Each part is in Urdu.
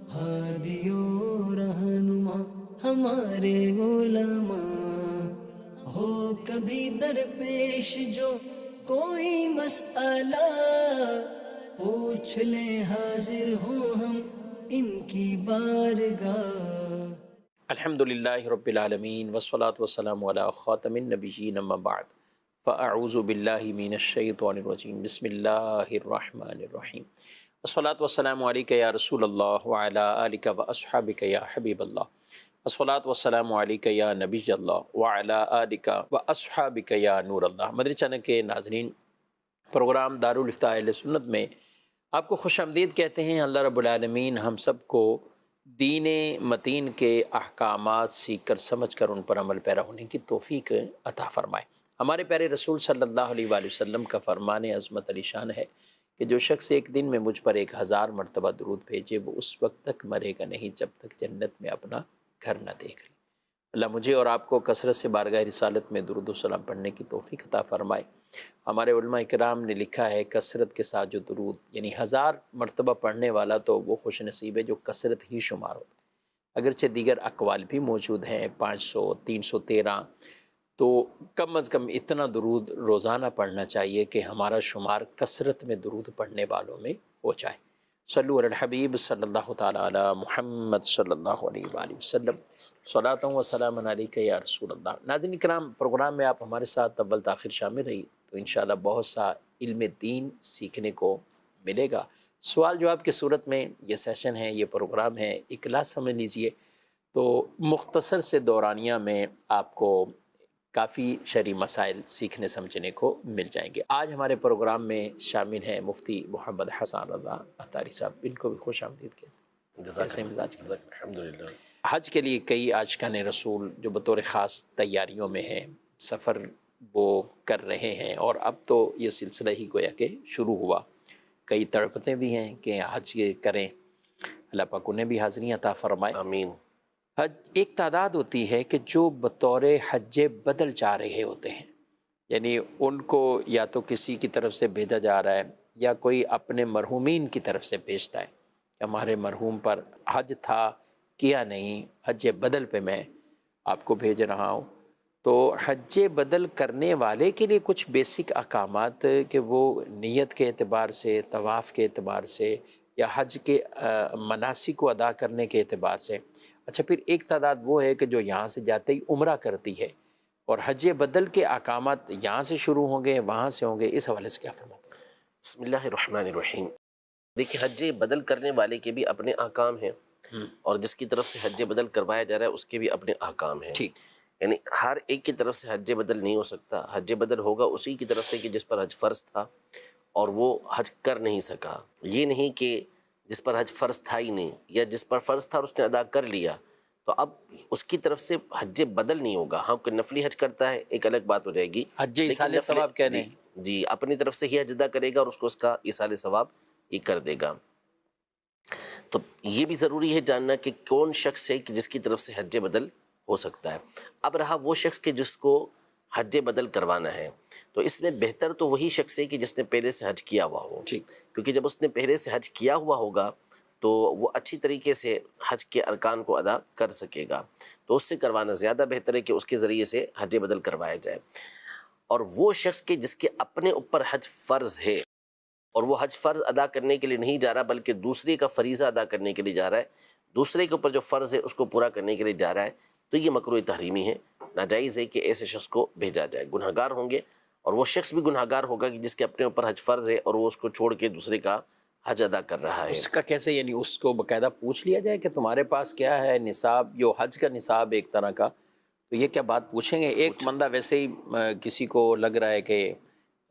ہادی و رہنما ہمارے علماء، ہو کبھی درپیش جو کوئی مسئلہ، پوچھ لیں حاضر ہوں ہم ان کی بارگاہ۔ الحمد للہ رب العالمین والصلاة والسلام علی خاتم النبیین اما بعد فاعوذ باللہ من الشیطان الرجیم بسم اللہ الرحمن الرحیم والصلاة والسلام علیک یا رسول اللہ وعلی آلک واصحابک یا حبیب اللہ، والصلاة والسلام علیک یا نبی اللہ وعلی آلک واصحابک یا نور اللہ۔ مدنی چینل کے ناظرین، پروگرام دارالفتاء اہل سنت میں آپ کو خوش آمدید کہتے ہیں۔ اللہ رب العالمین ہم سب کو دین متین کے احکامات سیکھ کر سمجھ کر ان پر عمل پیرا ہونے کی توفیق عطا فرمائے۔ ہمارے پیارے رسول صلی اللہ علیہ وآلہ وسلم کا فرمان عظمت علی شان ہے کہ جو شخص ایک دن میں مجھ پر 1000 مرتبہ درود بھیجے وہ اس وقت تک مرے گا نہیں جب تک جنت میں اپنا گھر نہ دیکھ لے۔ اللہ مجھے اور آپ کو کثرت سے بارگاہ رسالت میں درود و سلام پڑھنے کی توفیق عطا فرمائے۔ ہمارے علماء کرام نے لکھا ہے کثرت کے ساتھ جو درود یعنی 1000 مرتبہ پڑھنے والا تو وہ خوش نصیب ہے جو کثرت ہی شمار ہوتا ہے۔ اگرچہ دیگر اقوال بھی موجود ہیں 500 313، تو کم از کم اتنا درود روزانہ پڑھنا چاہیے کہ ہمارا شمار کثرت میں درود پڑھنے والوں میں ہو جائے۔ صلو علی الحبیب صلی اللہ تعالی علی محمد صلی اللہ علیہ وآلہ وسلم، صلاۃ و سلام علیک یا رسول اللہ۔ ناظرین کرام، پروگرام میں آپ ہمارے ساتھ اول تاخیر شامل رہی تو انشاءاللہ بہت سا علم دین سیکھنے کو ملے گا۔ سوال جواب کی صورت میں یہ سیشن ہے، یہ پروگرام ہے، ایک کلاس سمجھ لیجئے۔ تو مختصر سے دورانیہ میں آپ کو کافی شرعی مسائل سیکھنے سمجھنے کو مل جائیں گے۔ آج ہمارے پروگرام میں شامل ہیں مفتی محمد حسان رضا عطاری صاحب، ان کو بھی خوش آمدید کہتے ہیں۔ کیسے مزاج کے؟ الحمدللہ۔ حج کے لیے کئی عاشقان رسول جو بطور خاص تیاریوں میں ہیں، سفر وہ کر رہے ہیں، اور اب تو یہ سلسلہ ہی گویا کہ شروع ہوا۔ کئی تڑپتے بھی ہیں کہ حج کریں، اللہ پاک انہیں بھی حاضری عطا فرمائے، آمین۔ حج ایک تعداد ہوتی ہے کہ جو بطور حج بدل جا رہے ہوتے ہیں، یعنی ان کو یا تو کسی کی طرف سے بھیجا جا رہا ہے یا کوئی اپنے مرحومین کی طرف سے بھیجتا ہے کہ ہمارے مرحوم پر حج تھا کیا نہیں، حج بدل پہ میں آپ کو بھیج رہا ہوں۔ تو حج بدل کرنے والے کے لیے کچھ بیسک احکامات کہ وہ نیت کے اعتبار سے، طواف کے اعتبار سے، یا حج کے مناسک کو ادا کرنے کے اعتبار سے۔ اچھا، پھر ایک تعداد وہ ہے کہ جو یہاں سے جاتے ہی عمرہ کرتی ہے، اور حج بدل کے احکامات یہاں سے شروع ہوں گے وہاں سے ہوں گے، اس حوالے سے کیا فرماتے ہیں؟ بسم اللہ الرحمن الرحیم۔ دیکھیں، حج بدل کرنے والے کے بھی اپنے احکام ہیں، اور جس کی طرف سے حج بدل کروایا جا رہا ہے اس کے بھی اپنے احکام ہیں۔ ٹھیک، یعنی ہر ایک کی طرف سے حج بدل نہیں ہو سکتا۔ حج بدل ہوگا اسی کی طرف سے کہ جس پر حج فرض تھا اور وہ حج کر نہیں سکا۔ یہ نہیں کہ جس پر حج فرض تھا ہی نہیں، یا جس پر فرض تھا اور اس نے ادا کر لیا تو اب اس کی طرف سے حج بدل نہیں ہوگا۔ ہاں، کوئی نفلی حج کرتا ہے ایک الگ بات ہو جائے گی، حج لیکن ایصال ثواب کہنے ہیں۔ جی اپنی طرف سے ہی حج ادا کرے گا اور اس کا ایصال ثواب یہ کر دے گا۔ تو یہ بھی ضروری ہے جاننا کہ کون شخص ہے کہ جس کی طرف سے حج بدل ہو سکتا ہے۔ اب رہا وہ شخص کہ جس کو حج بدل کروانا ہے، تو اس میں بہتر تو وہی شخص ہے کہ جس نے پہلے سے حج کیا ہوا ہو، ٹھیک، کیونکہ جب اس نے پہلے سے حج کیا ہوا ہوگا تو وہ اچھی طریقے سے حج کے ارکان کو ادا کر سکے گا، تو اس سے کروانا زیادہ بہتر ہے کہ اس کے ذریعے سے حج بدل کروایا جائے۔ اور وہ شخص کے جس کے اپنے اوپر حج فرض ہے اور وہ حج فرض ادا کرنے کے لیے نہیں جا رہا بلکہ دوسرے کا فریضہ ادا کرنے کے لیے جا رہا ہے، دوسرے کے اوپر جو فرض ہے اس کو پورا کرنے کے لیے جا رہا ہے، تو یہ مکروہ تحریمی ہے، ناجائز ہے کہ ایسے شخص کو بھیجا جائے۔ گناہگار ہوں گے، اور وہ شخص بھی گناہگار ہوگا کہ جس کے اپنے اوپر حج فرض ہے اور وہ اس کو چھوڑ کے دوسرے کا حج ادا کر رہا ہے۔ اس کا کیسے، یعنی اس کو باقاعدہ پوچھ لیا جائے کہ تمہارے پاس کیا ہے نصاب، جو حج کا نصاب ایک طرح کا، تو یہ کیا بات پوچھیں گے؟ ایک بندہ ویسے ہی کسی کو لگ رہا ہے کہ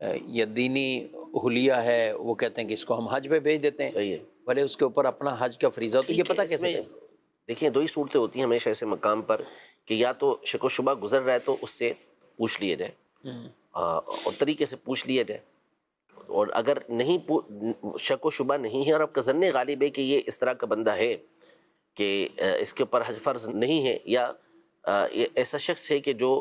یہ دینی حلیہ ہے، وہ کہتے ہیں کہ اس کو ہم حج پہ بھیج دیتے ہیں، صحیح ہے، بھلے اس کے اوپر اپنا حج کا فریضہ ہو، تو یہ ٹھیک ہے۔ پتہ اس کیسے میں کریں؟ دیکھیں دو ہی صورتیں ہوتی ہیں ہمیشہ ایسے مقام پر کہ یا تو شک و شبہ گزر رہا ہے تو اس سے پوچھ لیا جائے، اور طریقے سے پوچھ لیا جائے، اور اگر نہیں شک و شبہ نہیں ہے اور آپ کا ظن غالب ہے کہ یہ اس طرح کا بندہ ہے کہ اس کے اوپر حج فرض نہیں ہے، یا ایسا شخص ہے کہ جو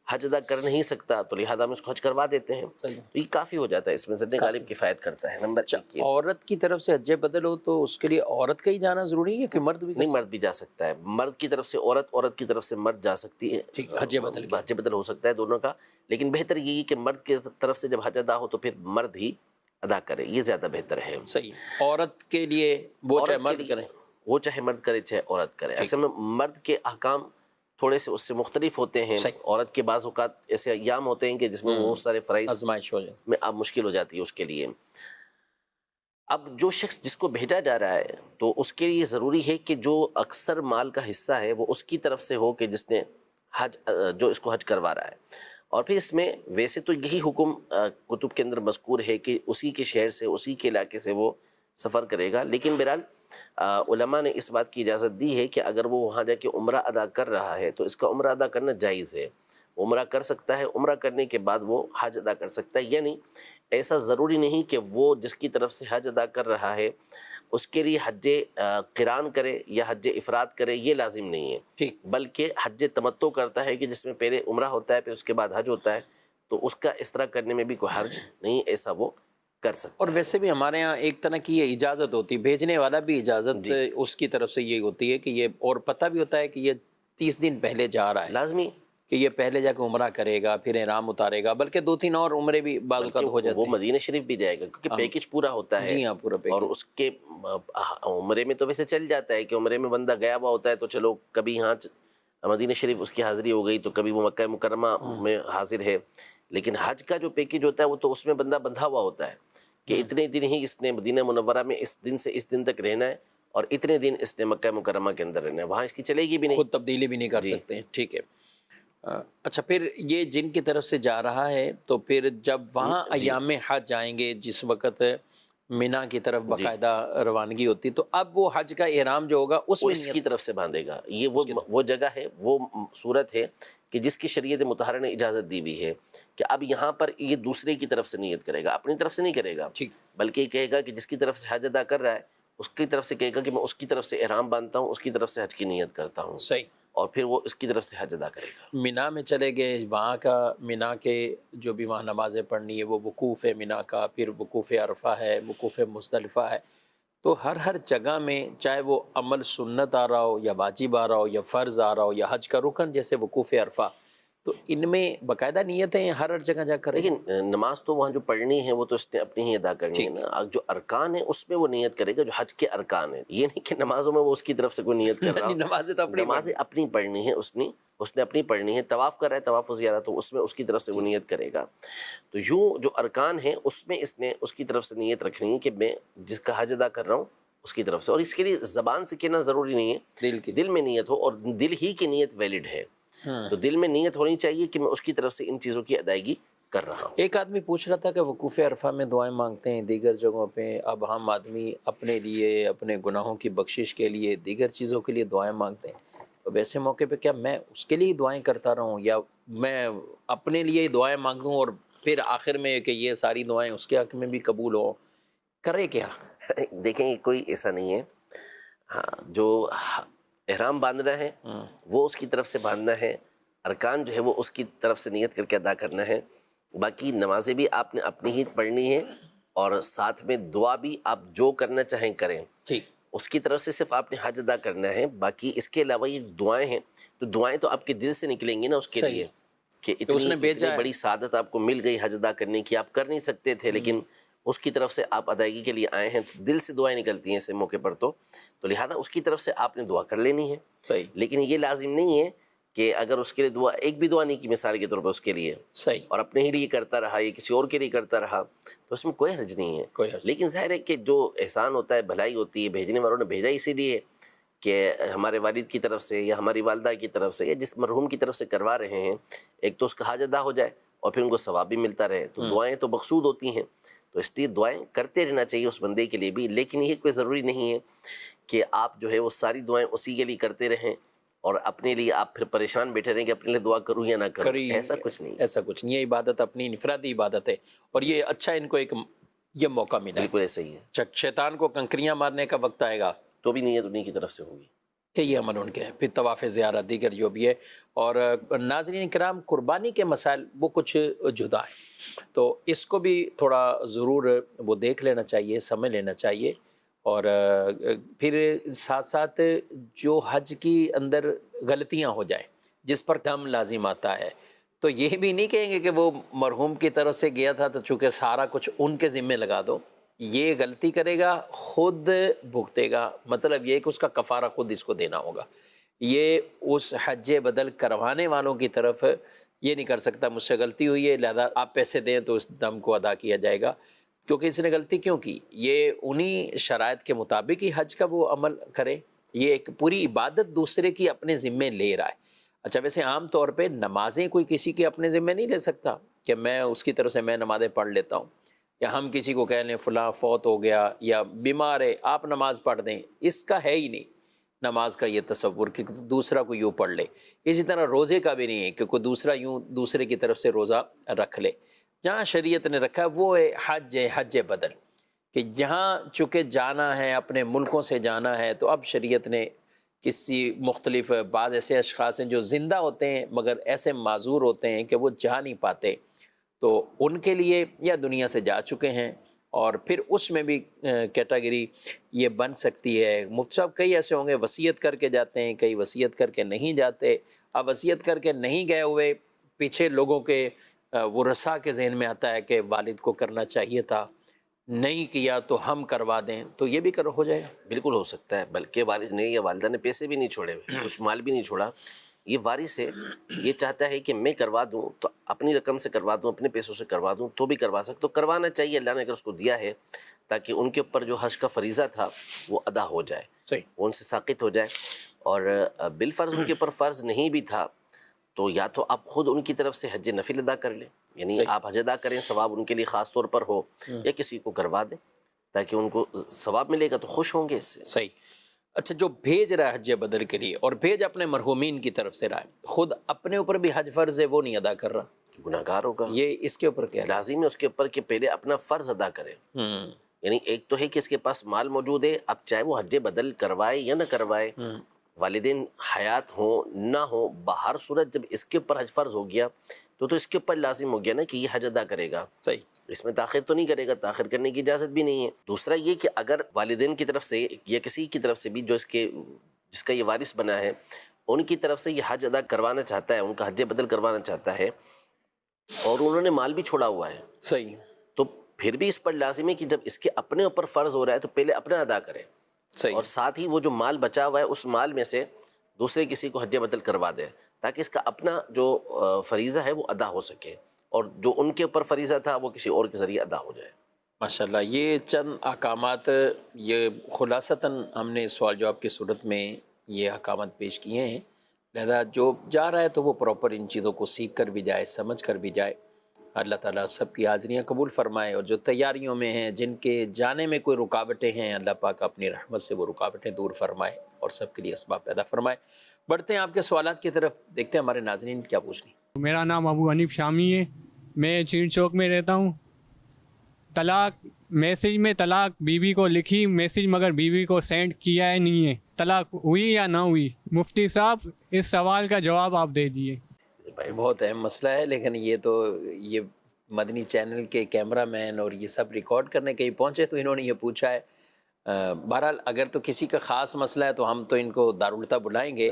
حج ادا کر نہیں سکتا تو لہٰذا ہم اس کو حج کروا دیتے ہیں، تو یہ کافی ہو جاتا ہے، اس میں ظن غالب کفایت کرتا ہے۔ نمبر 1 یہ عورت کی طرف سے حج بدل ہو تو اس کے لیے عورت کا ہی جانا ضروری ہے کہ مرد بھی؟ نہیں، مرد بھی جا سکتا ہے، مرد کی طرف سے عورت، عورت کی طرف سے مرد جا سکتی ہے، ٹھیک، حج بدل کی۔ حج بدل ہو سکتا ہے دونوں کا، لیکن بہتر یہی کہ مرد کی طرف سے جب حج ادا ہو تو پھر مرد ہی ادا کرے، یہ زیادہ بہتر ہے۔ صحیح، عورت کے لیے وہ چاہے عورت کے مرد لیے کرے، وہ چاہے مرد کرے چاہے عورت کرے، اصل میں مرد کے احکام تھوڑے سے اس سے مختلف ہوتے ہیں۔ صحیح۔ عورت کے بعض اوقات ایسے ایام ہوتے ہیں کہ جس میں وہ بہت سارے فرائض آزمائش ہو جائے۔ میں اب مشکل ہو جاتی ہے اس کے لیے۔ اب جو شخص جس کو بھیجا جا رہا ہے تو اس کے لیے ضروری ہے کہ جو اکثر مال کا حصہ ہے وہ اس کی طرف سے ہو کہ جس نے حج جو اس کو حج کروا رہا ہے۔ اور پھر اس میں ویسے تو یہی حکم کتب کے اندر مذکور ہے کہ اسی کے شہر سے، اسی کے علاقے سے وہ سفر کرے گا، لیکن بہرحال علماء نے اس بات کی اجازت دی ہے کہ اگر وہ وہاں جا کے عمرہ ادا کر رہا ہے تو اس کا عمرہ ادا کرنا جائز ہے، عمرہ کر سکتا ہے، عمرہ کرنے کے بعد وہ حج ادا کر سکتا ہے۔ یعنی ایسا ضروری نہیں کہ وہ جس کی طرف سے حج ادا کر رہا ہے اس کے لیے حج قران کرے یا حج افراد کرے، یہ لازم نہیں ہے، ٹھیک، بلکہ حج تمتع کرتا ہے کہ جس میں پہلے عمرہ ہوتا ہے پھر اس کے بعد حج ہوتا ہے، تو اس کا اس طرح کرنے میں بھی کوئی حرج نہیں، ایسا وہ کر سکتا اور ویسے بھی ہمارے ہاں ایک طرح کی یہ اجازت ہوتی ہے، بھیجنے والا بھی اجازت اس کی طرف سے یہ ہوتی ہے کہ یہ، اور پتہ بھی ہوتا ہے کہ یہ 30 دن پہلے جا رہا ہے، لازمی کہ یہ پہلے جا کے عمرہ کرے گا، پھر احرام اتارے گا، بلکہ 2-3 اور عمرے بھی بعض اوقات ہو جاتے وہ ہیں۔ مدینہ شریف بھی جائے گا کیونکہ پیکج پورا ہوتا ہے۔ جی ہاں، پورا اور پیکج۔ اس کے عمرے میں تو ویسے چل جاتا ہے کہ عمرے میں بندہ گیا ہوا ہوتا ہے تو چلو کبھی یہاں مدینہ شریف اس کی حاضری ہو گئی تو کبھی وہ مکہ مکرمہ میں حاضر ہے، لیکن حج کا جو پیکج ہوتا ہے وہ تو اس میں بندہ بندھا ہوا ہوتا ہے کہ اتنے دن ہی اس نے مدینہ منورہ میں اس دن سے اس دن تک رہنا ہے، اور اتنے دن اس نے مکہ مکرمہ کے اندر رہنا ہے، وہاں اس کی چلے گی بھی نہیں، خود تبدیلی بھی نہیں کر سکتے ہیں، ٹھیک ہے۔ اچھا، پھر یہ جن کی طرف سے جا رہا ہے تو پھر جب وہاں ایام حج آئیں گے، جس وقت مینا کی طرف باقاعدہ روانگی ہوتی، تو اب وہ حج کا احرام جو ہوگا اس وہ میں اس کی طرف سے باندھے گا۔ یہ وہ جگہ ہے، وہ صورت ہے کہ جس کی شریعت مطہرہ نے اجازت دی ہوئی ہے کہ اب یہاں پر یہ دوسرے کی طرف سے نیت کرے گا، اپنی طرف سے نہیں کرے گا، ٹھیک، بلکہ یہ کہے گا کہ جس کی طرف سے حج ادا کر رہا ہے اس کی طرف سے کہے گا کہ میں اس کی طرف سے احرام باندھتا ہوں، اس کی طرف سے حج کی نیت کرتا ہوں، صحیح۔ اور پھر وہ اس کی طرف سے حج ادا کرے گا۔ مینا میں چلے گئے، وہاں کا مینا کے جو بھی وہاں نمازیں پڑھنی ہے، وہ وقوف ہے مینا کا، پھر وقوف عرفہ ہے، وقوف مزدلفہ ہے، تو ہر جگہ میں چاہے وہ عمل سنت آ رہا ہو یا واجب آ رہا ہو یا فرض آ رہا ہو یا حج کا رکن جیسے وقوف عرفہ، تو ان میں باقاعدہ نیتیں ہر جگہ جا کر۔ لیکن نماز تو وہاں جو پڑھنی ہے وہ تو اس نے اپنی ہی ادا کرنی ہے نا، جو ارکان ہے اس میں وہ نیت کرے گا، جو حج کے ارکان ہیں، یہ نہیں کہ نمازوں میں وہ اس کی طرف سے کوئی نیت کر رہا ہو، نمازیں تو اپنی نمازیں اپنی پڑھنی ہے، اس نے اپنی پڑھنی ہے، طواف کر رہا ہے طواف زیارہ تو اس میں اس کی طرف سے وہ نیت کرے گا، تو یوں جو ارکان ہیں اس میں اس نے اس کی طرف سے نیت رکھنی ہے کہ میں جس کا حج ادا کر رہا ہوں اس کی طرف سے، اور اس کے لیے زبان سے کہنا ضروری نہیں ہے، دل میں نیت ہو، اور دل ہی کی نیت ویلڈ ہے، تو دل میں نیت ہونی چاہیے کہ میں اس کی طرف سے ان چیزوں کی ادائیگی کر رہا ہوں۔ ایک آدمی پوچھ رہا تھا کہ وقوف عرفہ میں دعائیں مانگتے ہیں دیگر جگہوں پہ، اب ہم آدمی اپنے لیے، اپنے گناہوں کی بخشش کے لیے، دیگر چیزوں کے لیے دعائیں مانگتے ہیں، تو ویسے موقع پہ کیا میں اس کے لیے دعائیں کرتا رہوں یا میں اپنے لیے دعائیں مانگوں اور پھر آخر میں کہ یہ ساری دعائیں اس کے حق میں بھی قبول ہوں، کرے کیا؟ دیکھیں کوئی ایسا نہیں ہے، ہاں جو احرام باندھنا ہے وہ اس کی طرف سے باندھنا ہے، ارکان جو ہے وہ اس کی طرف سے نیت کر کے ادا کرنا ہے، باقی نمازیں بھی آپ نے اپنی ہی پڑھنی ہے، اور ساتھ میں دعا بھی آپ جو کرنا چاہیں کریں، ٹھیک، اس کی طرف سے صرف آپ نے حج ادا کرنا ہے، باقی اس کے علاوہ یہ دعائیں ہیں تو دعائیں تو آپ کے دل سے نکلیں گی نا اس کے لیے، کہ اتنی بڑی سعادت آپ کو مل گئی حج ادا کرنے کی، آپ کر نہیں سکتے تھے لیکن اس کی طرف سے آپ ادائیگی کے لیے آئے ہیں، تو دل سے دعائیں نکلتی ہیں اس موقع پر، تو لہٰذا اس کی طرف سے آپ نے دعا کر لینی ہے، صحیح، لیکن یہ لازم نہیں ہے کہ اگر اس کے لیے دعا ایک بھی دعا نہیں کی مثال کے طور پر اس کے لیے، صحیح، اور اپنے ہی لیے کرتا رہا یا کسی اور کے لیے کرتا رہا تو اس میں کوئی حرج نہیں ہے، کوئی حرج، لیکن ظاہر ہے کہ جو احسان ہوتا ہے، بھلائی ہوتی ہے، بھیجنے والوں نے بھیجا اسی لیے کہ ہمارے والد کی طرف سے یا ہماری والدہ کی طرف سے یا جس مرحوم کی طرف سے کروا رہے ہیں، ایک تو اس کا حج ادا ہو جائے اور پھر ان کو ثواب بھی ملتا رہے، تو دعائیں تو مقصود ہوتی ہیں، تو اس لیے دعائیں کرتے رہنا چاہیے اس بندے کے لیے بھی، لیکن یہ کوئی ضروری نہیں ہے کہ آپ جو ہے وہ ساری دعائیں اسی کے لیے کرتے رہیں اور اپنے لیے آپ پھر پریشان بیٹھے رہیں کہ اپنے لیے دعا کروں یا نہ کروں، ایسا کچھ نہیں، ایسا کچھ نہیں، یہ عبادت اپنی انفرادی عبادت ہے، اور یہ اچھا ان کو ایک یہ موقع ملا ہے، بالکل ایسا ہی ہے، شیطان کو کنکریاں مارنے کا وقت آئے گا تو بھی نیت انہیں کی طرف سے ہوگی۔ کہ یہ عمل ان کے ہیں، پھر طواف زیارت دیگر جو بھی ہے۔ اور ناظرین کرام، قربانی کے مسائل وہ کچھ جدا ہیں، تو اس کو بھی تھوڑا ضرور وہ دیکھ لینا چاہیے، سمجھ لینا چاہیے۔ اور پھر ساتھ ساتھ جو حج کی اندر غلطیاں ہو جائیں جس پر دم لازم آتا ہے، تو یہ بھی نہیں کہیں گے کہ وہ مرحوم کی طرف سے گیا تھا تو چونکہ سارا کچھ ان کے ذمے لگا دو۔ یہ غلطی کرے گا خود بھگتے گا، مطلب یہ کہ اس کا کفارہ خود اس کو دینا ہوگا۔ یہ اس حج بدل کروانے والوں کی طرف یہ نہیں کر سکتا مجھ سے غلطی ہوئی ہے لہذا آپ پیسے دیں تو اس دم کو ادا کیا جائے گا، کیونکہ اس نے غلطی کیوں کی؟ یہ انہی شرائط کے مطابق ہی حج کا وہ عمل کرے، یہ ایک پوری عبادت دوسرے کی اپنے ذمے لے رہا ہے۔ اچھا ویسے عام طور پہ نمازیں کوئی کسی کے اپنے ذمے نہیں لے سکتا کہ میں اس کی طرف سے میں نمازیں پڑھ لیتا ہوں، یا ہم کسی کو کہہ لیں فلاں فوت ہو گیا یا بیمار ہے آپ نماز پڑھ دیں، اس کا ہے ہی نہیں نماز کا یہ تصور کہ دوسرا کو یوں پڑھ لے۔ اسی طرح روزے کا بھی نہیں ہے کہ کوئی دوسرا یوں دوسرے کی طرف سے روزہ رکھ لے۔ جہاں شریعت نے رکھا ہے وہ ہے حج بدل، کہ جہاں چونکہ جانا ہے اپنے ملکوں سے جانا ہے، تو اب شریعت نے کسی مختلف بعض ایسے اشخاص ہیں جو زندہ ہوتے ہیں مگر ایسے معذور ہوتے ہیں کہ وہ جا نہیں پاتے، تو ان کے لیے یا دنیا سے جا چکے ہیں، اور پھر اس میں بھی کیٹیگری یہ بن سکتی ہے۔ مفتی صاحب کئی ایسے ہوں گے وصیت کر کے جاتے ہیں، کئی وصیت کر کے نہیں جاتے۔ اب وصیت کر کے نہیں گئے ہوئے پیچھے لوگوں کے وہ رسا کے ذہن میں آتا ہے کہ والد کو کرنا چاہیے تھا، نہیں کیا تو ہم کروا دیں، تو یہ بھی ہو جائے گا۔ بالکل ہو سکتا ہے، بلکہ والد نے یا والدہ نے پیسے بھی نہیں چھوڑے ہوئے، کچھ مال بھی نہیں چھوڑا، یہ وارث ہے، یہ چاہتا ہے کہ میں کروا دوں تو اپنی رقم سے کروا دوں، اپنے پیسوں سے کروا دوں، تو بھی کروا سکتا، تو کروانا چاہیے، اللہ نے اگر اس کو دیا ہے تاکہ ان کے اوپر جو حج کا فریضہ تھا وہ ادا ہو جائے، صحیح، وہ ان سے ساقط ہو جائے۔ اور بالفرض ان کے اوپر فرض نہیں بھی تھا تو یا تو آپ خود ان کی طرف سے حج نفل ادا کر لیں، یعنی صحیح، آپ حج ادا کریں، ثواب ان کے لیے خاص طور پر ہو، یا کسی کو کروا دیں تاکہ ان کو ثواب ملے گا تو خوش ہوں گے اس سے۔ صحیح۔ اچھا جو بھیج رہا ہے حج بدل کے لیے اور بھیج اپنے مرحومین کی طرف سے رہا ہے، خود اپنے اوپر بھی حج فرض ہے وہ نہیں ادا کر رہا، گناہ گار ہوگا، یہ اس کے اوپر کیا ہے؟ لازم ہے اس کے اوپر کہ پہلے اپنا فرض ادا کرے۔ یعنی ایک تو ہے کہ اس کے پاس مال موجود ہے، اب چاہے وہ حج بدل کروائے یا نہ کروائے، والدین حیات ہوں نہ ہوں، باہر صورت جب اس کے اوپر حج فرض ہو گیا تو اس کے اوپر لازم ہو گیا نا کہ یہ حج ادا کرے گا، صحیح، اس میں تاخیر تو نہیں کرے گا، تاخیر کرنے کی اجازت بھی نہیں ہے۔ دوسرا یہ کہ اگر والدین کی طرف سے یا کسی کی طرف سے بھی جو جس کا یہ وارث بنا ہے، ان کی طرف سے یہ حج ادا کروانا چاہتا ہے، ان کا حج بدل کروانا چاہتا ہے، اور انہوں نے مال بھی چھوڑا ہوا ہے، صحیح، تو پھر بھی اس پر لازم ہے کہ جب اس کے اپنے اوپر فرض ہو رہا ہے تو پہلے اپنا ادا کرے، صحیح، اور ساتھ ہی وہ جو مال بچا ہوا ہے اس مال میں سے دوسرے کسی کو حج بدل کروا دے تاکہ اس کا اپنا جو فریضہ ہے وہ ادا ہو سکے، اور جو ان کے اوپر فریضہ تھا وہ کسی اور کے ذریعے ادا ہو جائے۔ ماشاءاللہ۔ یہ چند احکامات یہ خلاصتاً ہم نے سوال جواب کی صورت میں یہ احکامات پیش کیے ہیں، لہذا جو جا رہا ہے تو وہ پراپر ان چیزوں کو سیکھ کر بھی جائے، سمجھ کر بھی جائے۔ اللہ تعالیٰ سب کی حاضریاں قبول فرمائے، اور جو تیاریوں میں ہیں، جن کے جانے میں کوئی رکاوٹیں ہیں، اللہ پاک اپنی رحمت سے وہ رکاوٹیں دور فرمائے اور سب کے لیے اسباب پیدا فرمائے۔ بڑھتے ہیں آپ کے سوالات کی طرف، دیکھتے ہیں ہمارے ناظرین کیا پوچھ رہی ہیں۔ میرا نام ابو حنیف شامی ہے، میں چین چوک میں رہتا ہوں۔ طلاق میسیج میں طلاق بیوی کو لکھی میسیج مگر بیوی کو سینڈ کیا ہے نہیں ہے، طلاق ہوئی یا نہ ہوئی؟ مفتی صاحب اس سوال کا جواب آپ دے دیجیے۔ بہت اہم مسئلہ ہے، لیکن یہ مدنی چینل کے کیمرہ مین اور یہ سب ریکارڈ کرنے کہیں پہنچے تو انہوں نے یہ پوچھا ہے۔ بہرحال اگر تو کسی کا خاص مسئلہ ہے تو ہم تو ان کو دارالتا بلائیں گے،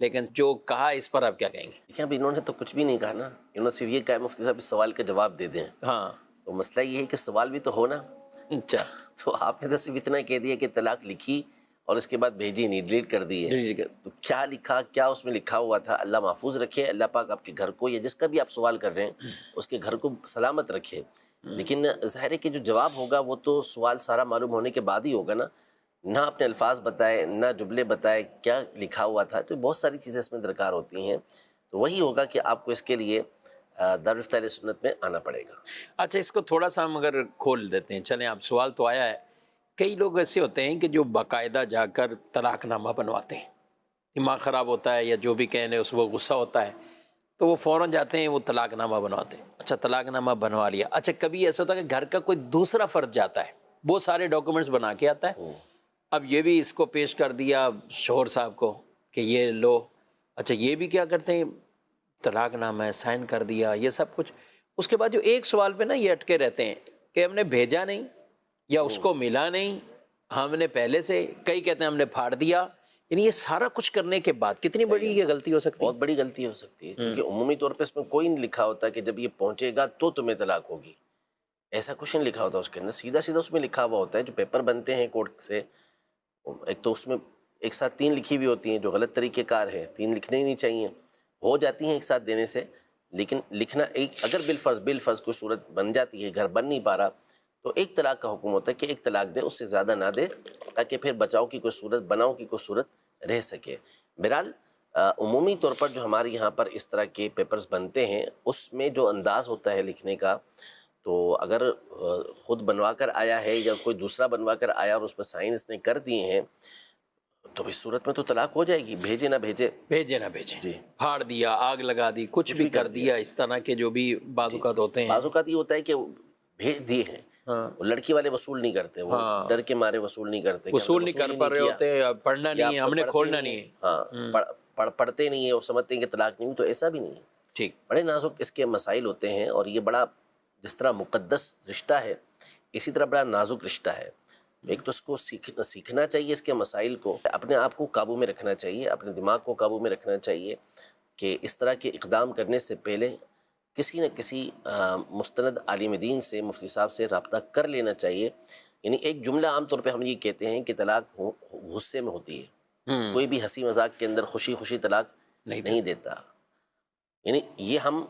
لیکن جو کہا اس پر آپ کیا کہیں گے؟ دیکھیں اب انہوں نے تو کچھ بھی نہیں کہا نا، انہوں نے صرف یہ کہا مفتی صاحب اس سوال کا جواب دے دیں۔ ہاں، تو مسئلہ یہ ہے کہ سوال بھی تو ہو نا، اچھا، تو آپ نے تو صرف اتنا کہہ دیا کہ طلاق لکھی اور اس کے بعد بھیجی نہیں، ڈیلیٹ کر دی ہے، تو کیا لکھا، کیا اس میں لکھا ہوا تھا؟ اللہ محفوظ رکھے، اللہ پاک آپ کے گھر کو یا جس کا بھی آپ سوال کر رہے ہیں اس کے گھر کو سلامت رکھے۔ لیکن ظاہر ہے کہ جو جواب ہوگا وہ تو سوال سارا معلوم ہونے کے بعد ہی ہوگا نا، نہ اپنے الفاظ بتائے، نہ جملے بتائے، کیا لکھا ہوا تھا، تو بہت ساری چیزیں اس میں درکار ہوتی ہیں، تو وہی ہوگا کہ آپ کو اس کے لیے دارالفتہ اہل سنت میں آنا پڑے گا۔ اچھا اس کو تھوڑا سا ہم اگر کھول دیتے ہیں، چلیں آپ سوال تو آیا ہے، کئی لوگ ایسے ہوتے ہیں کہ جو باقاعدہ جا کر طلاق نامہ بنواتے ہیں، دماغ خراب ہوتا ہے یا جو بھی کہنے اس وہ غصہ ہوتا ہے تو وہ فوراً جاتے ہیں وہ طلاق نامہ بنواتے ہیں۔ اچھا طلاق نامہ بنوا لیا، اچھا کبھی ایسا ہوتا ہے کہ گھر کا کوئی دوسرا فرد جاتا ہے، وہ سارے ڈاکومنٹس بنا کے آتا ہے، اب یہ بھی اس کو پیش کر دیا شوہر صاحب کو کہ یہ لو، اچھا یہ بھی کیا کرتے ہیں، طلاق نامہ ہے، سائن کر دیا، یہ سب کچھ. اس کے بعد جو ایک سوال پہ نا یہ اٹکے رہتے ہیں کہ ہم نے بھیجا نہیں یا اس کو ملا نہیں، ہم نے پہلے سے، کئی کہتے ہیں ہم نے پھاڑ دیا. یعنی یہ سارا کچھ کرنے کے بعد کتنی بڑی یہ غلطی ہو سکتی ہے؟ بہت بڑی غلطی ہو سکتی ہے، کیونکہ عمومی طور پہ اس میں کوئی نہیں لکھا ہوتا کہ جب یہ پہنچے گا تو تمہیں طلاق ہوگی، ایسا کچھ نہیں لکھا ہوتا اس کے اندر. سیدھا سیدھا اس میں لکھا ہوا ہوتا ہے، جو پیپر بنتے ہیں کورٹ سے، ایک تو اس میں ایک ساتھ 3 لکھی ہوئی ہوتی ہیں جو غلط طریقہ کار ہے، 3 لکھنے ہی نہیں چاہیے، ہو جاتی ہیں ایک ساتھ دینے سے، لیکن لکھنا ایک، اگر بالفرض کوئی صورت بن جاتی ہے، گھر بن نہیں پا رہا، تو ایک طلاق کا حکم ہوتا ہے کہ ایک طلاق دے، اس سے زیادہ نہ دے، تاکہ پھر بچاؤ کی کوئی صورت، بناؤ کی کوئی صورت رہ سکے. بہرحال عمومی طور پر جو ہمارے یہاں پر اس طرح کے پیپرز بنتے ہیں، اس میں جو انداز ہوتا ہے لکھنے کا، تو اگر خود بنوا کر آیا ہے یا کوئی دوسرا بنوا کر آیا اور اس پر سائن اس نے کر دیے ہیں، تو اس صورت میں تو طلاق ہو جائے گی، بھیجے نہ بھیجے. بھیجے نہ بھیجے، جی. پھاڑ دیا، آگ لگا دی، کچھ بھی کر دیا، اس طرح کے جو بھی بعض اوقات ہوتے ہیں. بعض اوقات یہ ہوتا ہے کہ بھیج دیے ہیں، ہاں، وہ لڑکی والے وصول نہیں کرتے، وہ ڈر کے مارے وصول نہیں کرتے، وصول نہیں کر پا رہے ہوتے، پڑھنا نہیں ہے، ہم نے کھولنا نہیں ہے. ہاں، پڑھتے نہیں ہیں اور سمجھتے ہیں کہ طلاق نہیں ہوئی، تو ایسا بھی نہیں ہے. ٹھیک. بڑے نازک اس کے مسائل ہوتے ہیں، اور یہ بڑا، جس طرح مقدس رشتہ ہے اسی طرح بڑا نازک رشتہ ہے. ایک تو اس کو سیکھنا چاہیے، اس کے مسائل کو، اپنے آپ کو قابو میں رکھنا چاہیے، اپنے دماغ کو قابو میں رکھنا چاہیے کہ اس طرح کے اقدام کرنے سے پہلے کسی نہ کسی مستند عالم دین سے، مفتی صاحب سے رابطہ کر لینا چاہیے. یعنی ایک جملہ عام طور پہ ہم یہ کہتے ہیں کہ طلاق غصے میں ہوتی ہے، کوئی بھی ہنسی مذاق کے اندر خوشی خوشی طلاق نہیں دیتا. یعنی یہ ہم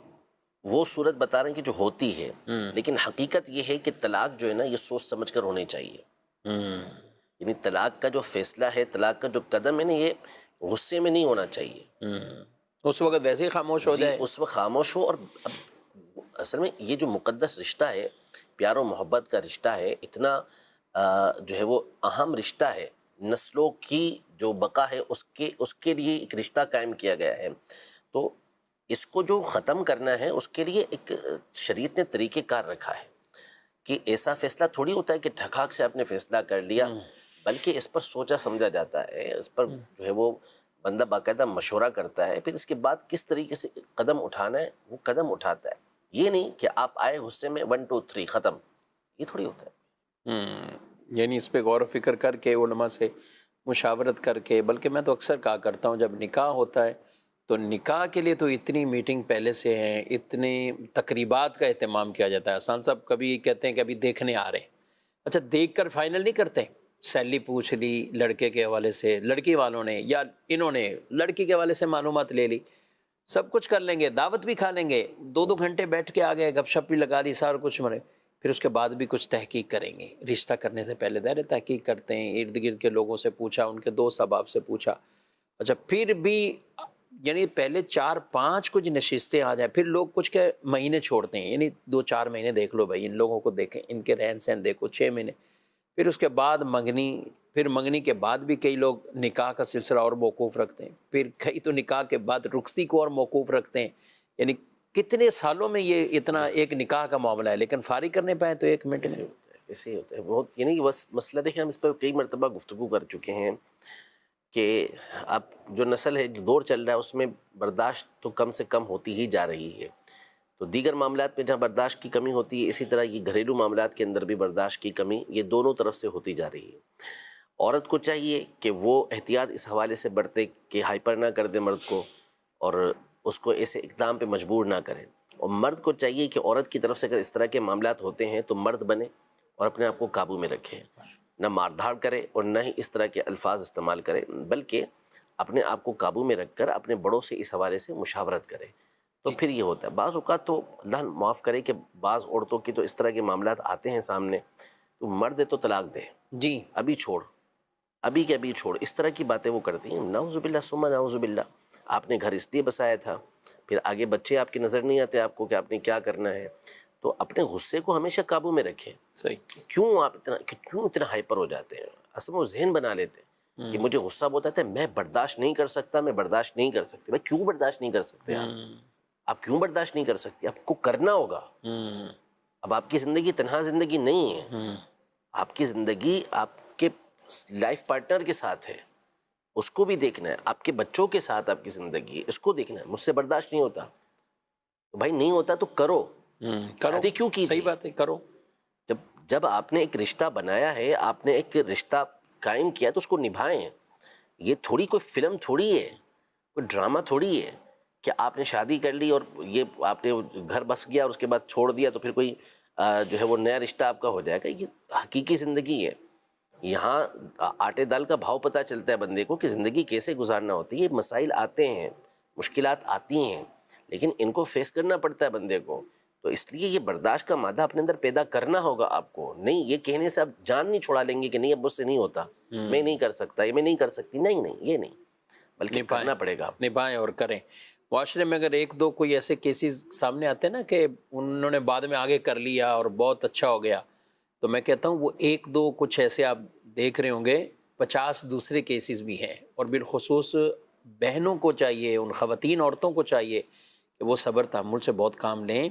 وہ صورت بتا رہے ہیں کہ جو ہوتی ہے، لیکن حقیقت یہ ہے کہ طلاق جو ہے نا، یہ سوچ سمجھ کر ہونے چاہیے. یعنی طلاق کا جو فیصلہ ہے، طلاق کا جو قدم ہے نا، یہ غصے میں نہیں ہونا چاہیے. اس وقت ویسے ہی خاموش ہو جائے، اس وقت خاموش ہو. اور اصل میں یہ جو مقدس رشتہ ہے، پیار و محبت کا رشتہ ہے، اتنا جو ہے وہ اہم رشتہ ہے، نسلوں کی جو بقا ہے اس کے لیے ایک رشتہ قائم کیا گیا ہے. تو اس کو جو ختم کرنا ہے، اس کے لیے ایک شریعت نے طریقہ کار رکھا ہے کہ ایسا فیصلہ تھوڑی ہوتا ہے کہ ٹھکاک سے آپ نے فیصلہ کر لیا، بلکہ اس پر سوچا سمجھا جاتا ہے، اس پر جو ہے وہ بندہ باقاعدہ مشورہ کرتا ہے، پھر اس کے بعد کس طریقے سے قدم اٹھانا ہے وہ قدم اٹھاتا ہے. یہ نہیں کہ آپ آئے غصے میں 1 2 3 ختم، یہ تھوڑی ہوتا ہے. یعنی اس پہ غور و فکر کر کے، علماء سے مشاورت کر کے، بلکہ میں تو اکثر کہا کرتا ہوں جب نکاح ہوتا ہے تو نکاح کے لیے تو اتنی میٹنگ پہلے سے ہیں، اتنی تقریبات کا اہتمام کیا جاتا ہے. حسان صاحب کبھی کہتے ہیں کہ ابھی دیکھنے آ رہے ہیں، اچھا دیکھ کر فائنل نہیں کرتے، سیلری پوچھ لی لڑکے کے حوالے سے، لڑکی والوں نے یا انہوں نے لڑکی کے حوالے سے معلومات لے لی، سب کچھ کر لیں گے، دعوت بھی کھا لیں گے، 2 گھنٹے بیٹھ کے آ گئے، گپ شپ بھی لگا لی، سارا کچھ مرے، پھر اس کے بعد بھی کچھ تحقیق کریں گے. رشتہ کرنے سے پہلے دائرے تحقیق کرتے ہیں، ارد گرد کے لوگوں سے پوچھا، ان کے دوست احباب سے پوچھا. اچھا پھر بھی یعنی پہلے 4-5 کچھ نشستیں آ جائیں، پھر لوگ کچھ کے مہینے چھوڑتے ہیں، یعنی 2-4 مہینے دیکھ لو بھائی، ان لوگوں کو دیکھیں، ان کے رہن سہن دیکھو، 6 مہینے، پھر اس کے بعد منگنی، پھر منگنی کے بعد بھی کئی لوگ نکاح کا سلسلہ اور موقوف رکھتے ہیں، پھر کئی تو نکاح کے بعد رخصتی کو اور موقوف رکھتے ہیں. یعنی کتنے سالوں میں یہ اتنا ایک نکاح کا معاملہ ہے، لیکن فارغ کرنے پائیں تو 1 منٹ میں. ایسے ہی ہوتا ہے بہت. یعنی بس مسئلہ دیکھیں، ہم اس پر کئی مرتبہ گفتگو کر چکے ہیں کہ اب جو نسل ہے، جو دور چل رہا ہے، اس میں برداشت تو کم سے کم ہوتی ہی جا رہی ہے. تو دیگر معاملات میں جہاں برداشت کی کمی ہوتی ہے، اسی طرح یہ گھریلو معاملات کے اندر بھی برداشت کی کمی یہ دونوں طرف سے ہوتی جا رہی ہے. عورت کو چاہیے کہ وہ احتیاط اس حوالے سے برتے کہ ہائپر نہ کر دے مرد کو، اور اس کو ایسے اقدام پہ مجبور نہ کرے. اور مرد کو چاہیے کہ عورت کی طرف سے اگر اس طرح کے معاملات ہوتے ہیں تو مرد بنے اور اپنے آپ کو قابو میں رکھے، نہ مار دھاڑ کرے اور نہ ہی اس طرح کے الفاظ استعمال کرے، بلکہ اپنے آپ کو قابو میں رکھ کر اپنے بڑوں سے اس حوالے سے مشاورت کرے. تو پھر یہ ہوتا ہے. بعض اوقات تو اللہ معاف کرے کہ بعض عورتوں کی تو اس طرح کے معاملات آتے ہیں سامنے، تو مرد ہے تو طلاق دے، جی ابھی چھوڑ، ابھی کے ابھی چھوڑ، اس طرح کی باتیں وہ کرتی ہیں. نعوذ باللہ ثم نعوذ باللہ. آپ نے گھر اس لیے بسایا تھا، پھر آگے بچے آپ کی نظر نہیں آتے آپ کو کہ آپ نے کیا کرنا ہے. تو اپنے غصے کو ہمیشہ قابو میں رکھیں. صحیح. کیوں آپ اتنا ہائپر ہو جاتے ہیں؟ اصل میں وہ ذہن بنا لیتے ہیں کہ مجھے غصہ بہت آتا ہے، میں برداشت نہیں کر سکتا، میں برداشت نہیں کر سکتی. بھائی کیوں برداشت نہیں کر سکتے آپ کیوں برداشت نہیں کر سکتی؟ آپ کو کرنا ہوگا. اب آپ کی زندگی تنہا زندگی نہیں ہے، آپ کی زندگی آپ کے لائف پارٹنر کے ساتھ ہے اس کو بھی دیکھنا ہے، آپ کے بچوں کے ساتھ آپ کی زندگی ہے اس کو دیکھنا ہے. مجھ سے برداشت نہیں ہوتا تو بھائی نہیں ہوتا تو کرو، کرو، شادی کیوں کی صحیح تھی؟ بات ہے، کرو. جب آپ نے ایک رشتہ بنایا ہے، آپ نے ایک رشتہ قائم کیا تو اس کو نبھائیں. یہ تھوڑی کوئی فلم تھوڑی ہے، کوئی ڈرامہ تھوڑی ہے کہ آپ نے شادی کر لی اور یہ آپ نے گھر بس گیا اور اس کے بعد چھوڑ دیا تو پھر کوئی جو ہے وہ نیا رشتہ آپ کا ہو جائے گا. یہ حقیقی زندگی ہے. یہاں آٹے دال کا بھاؤ پتہ چلتا ہے بندے کو کہ زندگی کیسے گزارنا ہوتی ہے. یہ مسائل آتے ہیں، مشکلات آتی ہیں، لیکن ان کو فیس کرنا پڑتا ہے بندے کو. تو اس لیے یہ برداشت کا مادہ اپنے اندر پیدا کرنا ہوگا آپ کو. نہیں یہ کہنے سے آپ جان نہیں چھڑا لیں گے کہ نہیں اب مجھ سے نہیں ہوتا، میں نہیں کر سکتا، یہ میں نہیں کر سکتی. نہیں نہیں، یہ نہیں، بلکہ کرنا پڑے گا. نبھائیں اور کریں. معاشرے میں اگر ایک دو کوئی ایسے کیسز سامنے آتے ہیں نا کہ انہوں نے بعد میں آگے کر لیا اور بہت اچھا ہو گیا، تو میں کہتا ہوں وہ ایک دو کچھ ایسے آپ دیکھ رہے ہوں گے، 50 دوسرے کیسز بھی ہیں. اور بالخصوص بہنوں کو چاہیے، ان خواتین عورتوں کو چاہیے کہ وہ صبر تحمل سے بہت کام لیں.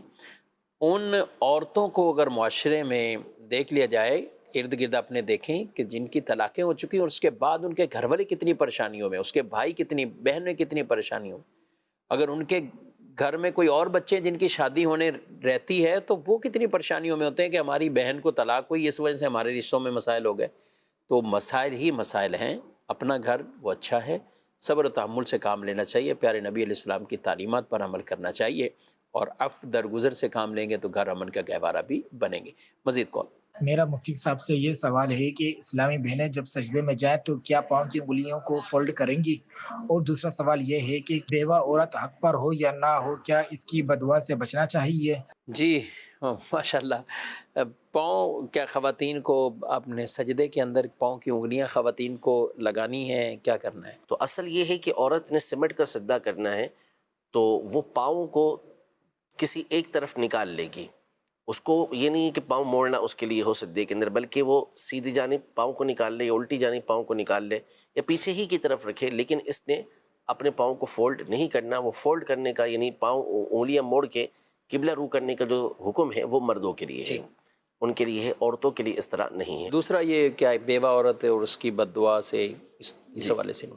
ان عورتوں کو اگر معاشرے میں دیکھ لیا جائے، ارد گرد اپنے دیکھیں کہ جن کی طلاقیں ہو چکی اور اس کے بعد ان کے گھر والے کتنی پریشانیوں میں، اس کے بھائی کتنی، بہنیں کتنی پریشانیوں میں، اگر ان کے گھر میں کوئی اور بچے جن کی شادی ہونے رہتی ہے تو وہ کتنی پریشانیوں میں ہوتے ہیں کہ ہماری بہن کو طلاق ہوئی، اس وجہ سے ہمارے رشتوں میں مسائل ہو گئے. تو مسائل ہی مسائل ہیں. اپنا گھر وہ اچھا ہے، صبر و تحمل سے کام لینا چاہیے، پیارے نبی علیہ السلام کی تعلیمات پر عمل کرنا چاہیے، اور عفو درگزر سے کام لیں گے تو گھر امن کا گہوارہ بھی بنیں گے. مزید کال. میرا مفتی صاحب سے یہ سوال ہے کہ اسلامی بہنیں جب سجدے میں جائیں تو کیا پاؤں کی انگلیوں کو فولڈ کریں گی؟ اور دوسرا سوال یہ ہے کہ بیوہ عورت حق پر ہو یا نہ ہو، کیا اس کی بددعا سے بچنا چاہیے؟ جی ماشاء اللہ. پاؤں کیا خواتین کو اپنے سجدے کے اندر پاؤں کی انگلیاں خواتین کو لگانی ہیں، کیا کرنا ہے؟ تو اصل یہ ہے کہ عورت نے سمٹ کر سجدہ کرنا ہے تو وہ پاؤں کو کسی ایک طرف نکال لے گی. اس کو یہ نہیں کہ پاؤں موڑنا اس کے لیے ہو سجدے کے اندر، بلکہ وہ سیدھی جانب پاؤں کو نکال لے یا الٹی جانب پاؤں کو نکال لے یا پیچھے ہی کی طرف رکھے. لیکن اس نے اپنے پاؤں کو فولڈ نہیں کرنا. وہ فولڈ کرنے کا یعنی پاؤں انگلیاں موڑ کے قبلہ رو کرنے کا جو حکم ہے وہ مردوں کے لیے ہے، ان کے لیے ہے، عورتوں کے لیے اس طرح نہیں ہے. دوسرا یہ کیا ہے بیوہ عورت ہے اور اس کی بد دعا سے، اس حوالے سے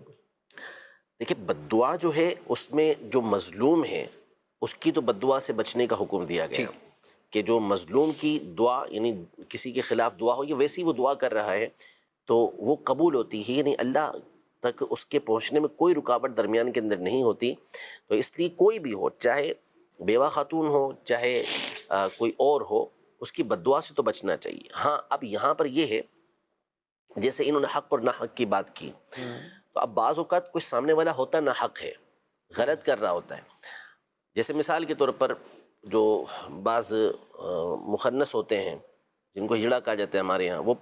دیکھیں بد دعا جو ہے اس میں جو مظلوم ہے اس کی تو بد دعا سے بچنے کا حکم دیا گیا کہ جو مظلوم کی دعا یعنی کسی کے خلاف دعا ہو، یہ ویسی وہ دعا کر رہا ہے تو وہ قبول ہوتی ہے، یعنی اللہ تک اس کے پہنچنے میں کوئی رکاوٹ درمیان کے اندر نہیں ہوتی. تو اس لیے کوئی بھی ہو، چاہے بیوہ خاتون ہو چاہے کوئی اور ہو، اس کی بد دعا سے تو بچنا چاہیے. ہاں اب یہاں پر یہ ہے جیسے انہوں نے حق اور ناحق کی بات کی، تو اب بعض اوقات کوئی سامنے والا ہوتا ناحق ہے، غلط کر رہا ہوتا ہے. جیسے مثال کے طور پر جو بعض مخنث ہوتے ہیں جن کو ہجڑا کہا جاتا ہے ہمارے ہاں، وہ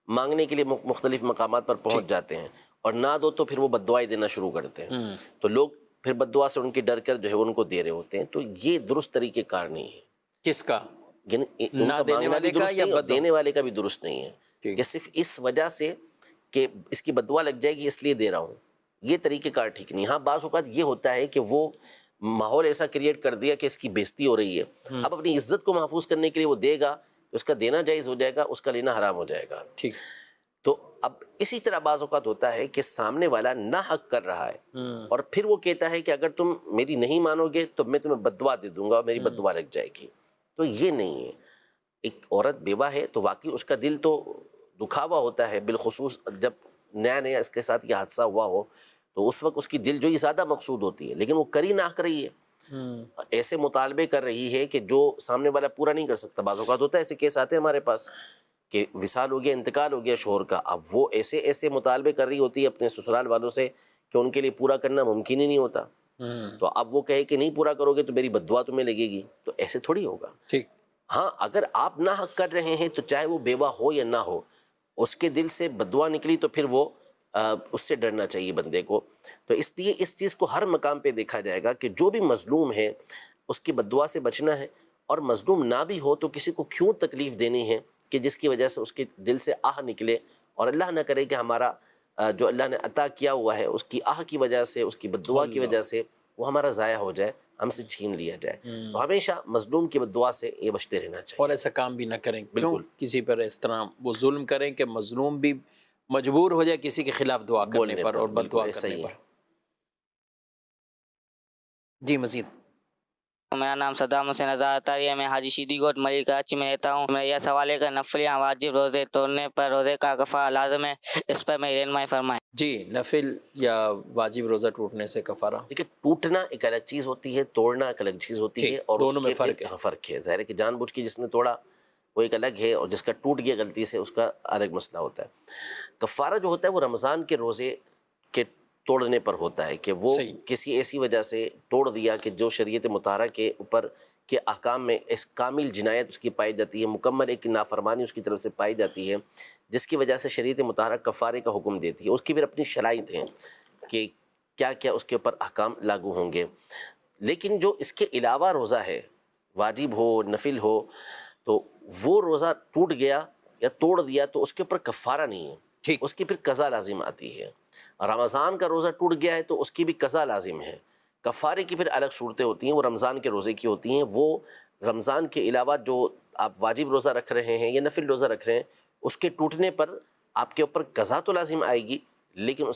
مانگنے کے لیے مختلف مقامات پر پہنچ جاتے ہیں اور نہ دو تو پھر وہ بد دعائیں دینا شروع کرتے ہیں. تو لوگ پھر بد دعا سے ان کی ڈر کر جو ہے ان کو دے رہے ہوتے ہیں. تو یہ درست طریقے کار نہیں ہے. کس کا؟ یعنی ان کا مانگنا بھی درست نہیں اور دینے والے کا بھی درست نہیں ہے کہ صرف اس وجہ سے کہ اس کی بد دعا لگ جائے گی اس لیے دے رہا ہوں، یہ طریقہ کار ٹھیک نہیں. ہاں بعض اوقات یہ ہوتا ہے کہ وہ ماحول ایسا کریٹ کر دیا کہ اس کی بےزتی ہو رہی ہے، اب اپنی عزت کو محفوظ کرنے کے لیے وہ دے گا تو اس کا دینا جائز ہو جائے گا، اس کا لینا حرام ہو جائے گا. ٹھیک. تو اب اسی طرح بعض اوقات ہوتا ہے کہ سامنے والا ناحق کر رہا ہے اور پھر وہ کہتا ہے کہ اگر تم میری نہیں مانو گے تو میں تمہیں بد دعا دے دوں گا اور میری بد دعا لگ جائے گی. تو یہ نہیں ہے. ایک عورت بیوہ ہے تو واقعی اس کا دل تو دکھاوا ہوتا ہے، بالخصوص جب نیا نیا اس کے ساتھ یہ حادثہ ہوا ہو تو اس وقت اس کی دل جوئی زیادہ مقصود ہوتی ہے، لیکن وہ کری نہ کر رہی ہے، ایسے مطالبے کر رہی ہے کہ جو سامنے والا پورا نہیں کر سکتا. بعض اوقات ہوتا ہے ایسے کیس آتے ہیں ہمارے پاس کہ وصال ہو گیا، انتقال ہو گیا شوہر کا، اب وہ ایسے ایسے مطالبے کر رہی ہوتی ہے اپنے سسرال والوں سے کہ ان کے لیے پورا کرنا ممکن ہی نہیں ہوتا. تو اب وہ کہے کہ نہیں پورا کرو گے تو میری بد دعا تمہیں لگے گی، تو ایسے تھوڑی ہوگا. ٹھیک. ہاں اگر آپ نہ حق کر رہے ہیں تو چاہے وہ بیوہ ہو یا نہ ہو، اس کے دل سے بد دعا نکلی تو پھر وہ اس سے ڈرنا چاہیے بندے کو. تو اس لیے اس چیز کو ہر مقام پہ دیکھا جائے گا کہ جو بھی مظلوم ہے اس کی بد دعا سے بچنا ہے، اور مظلوم نہ بھی ہو تو کسی کو کیوں تکلیف دینی ہے کہ جس کی وجہ سے اس کے دل سے آہ نکلے، اور اللہ نہ کرے کہ ہمارا جو اللہ نے عطا کیا ہوا ہے اس کی آہ کی وجہ سے، اس کی بد دعا کی وجہ سے وہ ہمارا ضائع ہو جائے، ہم سے چھین لیا جائے. تو ہمیشہ مظلوم کی بد دعا سے یہ بچتے رہنا چاہیے اور ایسا کام بھی نہ کریں. بالکل. کسی پر اس طرح وہ ظلم کریں کہ مظلوم بھی مجبور ہو جائے کسی کے خلاف دعا کرنے بولنے پر اور بد بالکل دعا ایسا کرنے ہی پر. ہے. جی مزید. میرا نام صدام حسین ازارتاری ہے. میں حاجی شیدی گوٹ ملی کراچی میں رہتا ہوں. میرا یہ سوال ہے کہ نفل یا واجب روزے توڑنے پر روزے کا کفارہ لازم ہے؟ اس پر میری رہنمائی فرمائیں. جی نفل یا واجب روزہ ٹوٹنے سے کفارہ. دیکھیے ٹوٹنا ایک الگ چیز ہوتی ہے، توڑنا ایک الگ چیز ہوتی ہے، اور دونوں میں اس کے فرق ہے. ہاں فرق ہے. ظاہر ہے کہ جان بوجھ کے جس نے توڑا وہ ایک الگ ہے، اور جس کا ٹوٹ گیا غلطی سے اس کا الگ مسئلہ ہوتا ہے. کفارہ جو ہوتا ہے وہ رمضان کے روزے کے توڑنے پر ہوتا ہے، کہ وہ صحیح. کسی ایسی وجہ سے توڑ دیا کہ جو شریعت مطہرہ کے اوپر کے احکام میں اس کامل جنایت اس کی پائی جاتی ہے، مکمل ایک نافرمانی اس کی طرف سے پائی جاتی ہے، جس کی وجہ سے شریعت مطہرہ کفارے کا حکم دیتی ہے. اس کی پھر اپنی شرائط ہیں کہ کیا کیا اس کے اوپر احکام لاگو ہوں گے. لیکن جو اس کے علاوہ روزہ ہے، واجب ہو نفل ہو، تو وہ روزہ ٹوٹ گیا یا توڑ دیا تو اس کے اوپر کفارہ نہیں ہے، ٹھیک. اس کی پھر قضا لازم آتی ہے. رمضان کا روزہ ٹوٹ گیا ہے تو اس کی بھی قضا لازم ہے. کفارے کی پھر الگ صورتیں ہوتی ہیں، وہ رمضان کے روزے کی ہوتی ہیں. وہ رمضان کے علاوہ جو آپ واجب روزہ رکھ رہے ہیں یا نفل روزہ رکھ رہے ہیں، اس کے ٹوٹنے پر آپ کے اوپر قضا تو لازم آئے گی، لیکن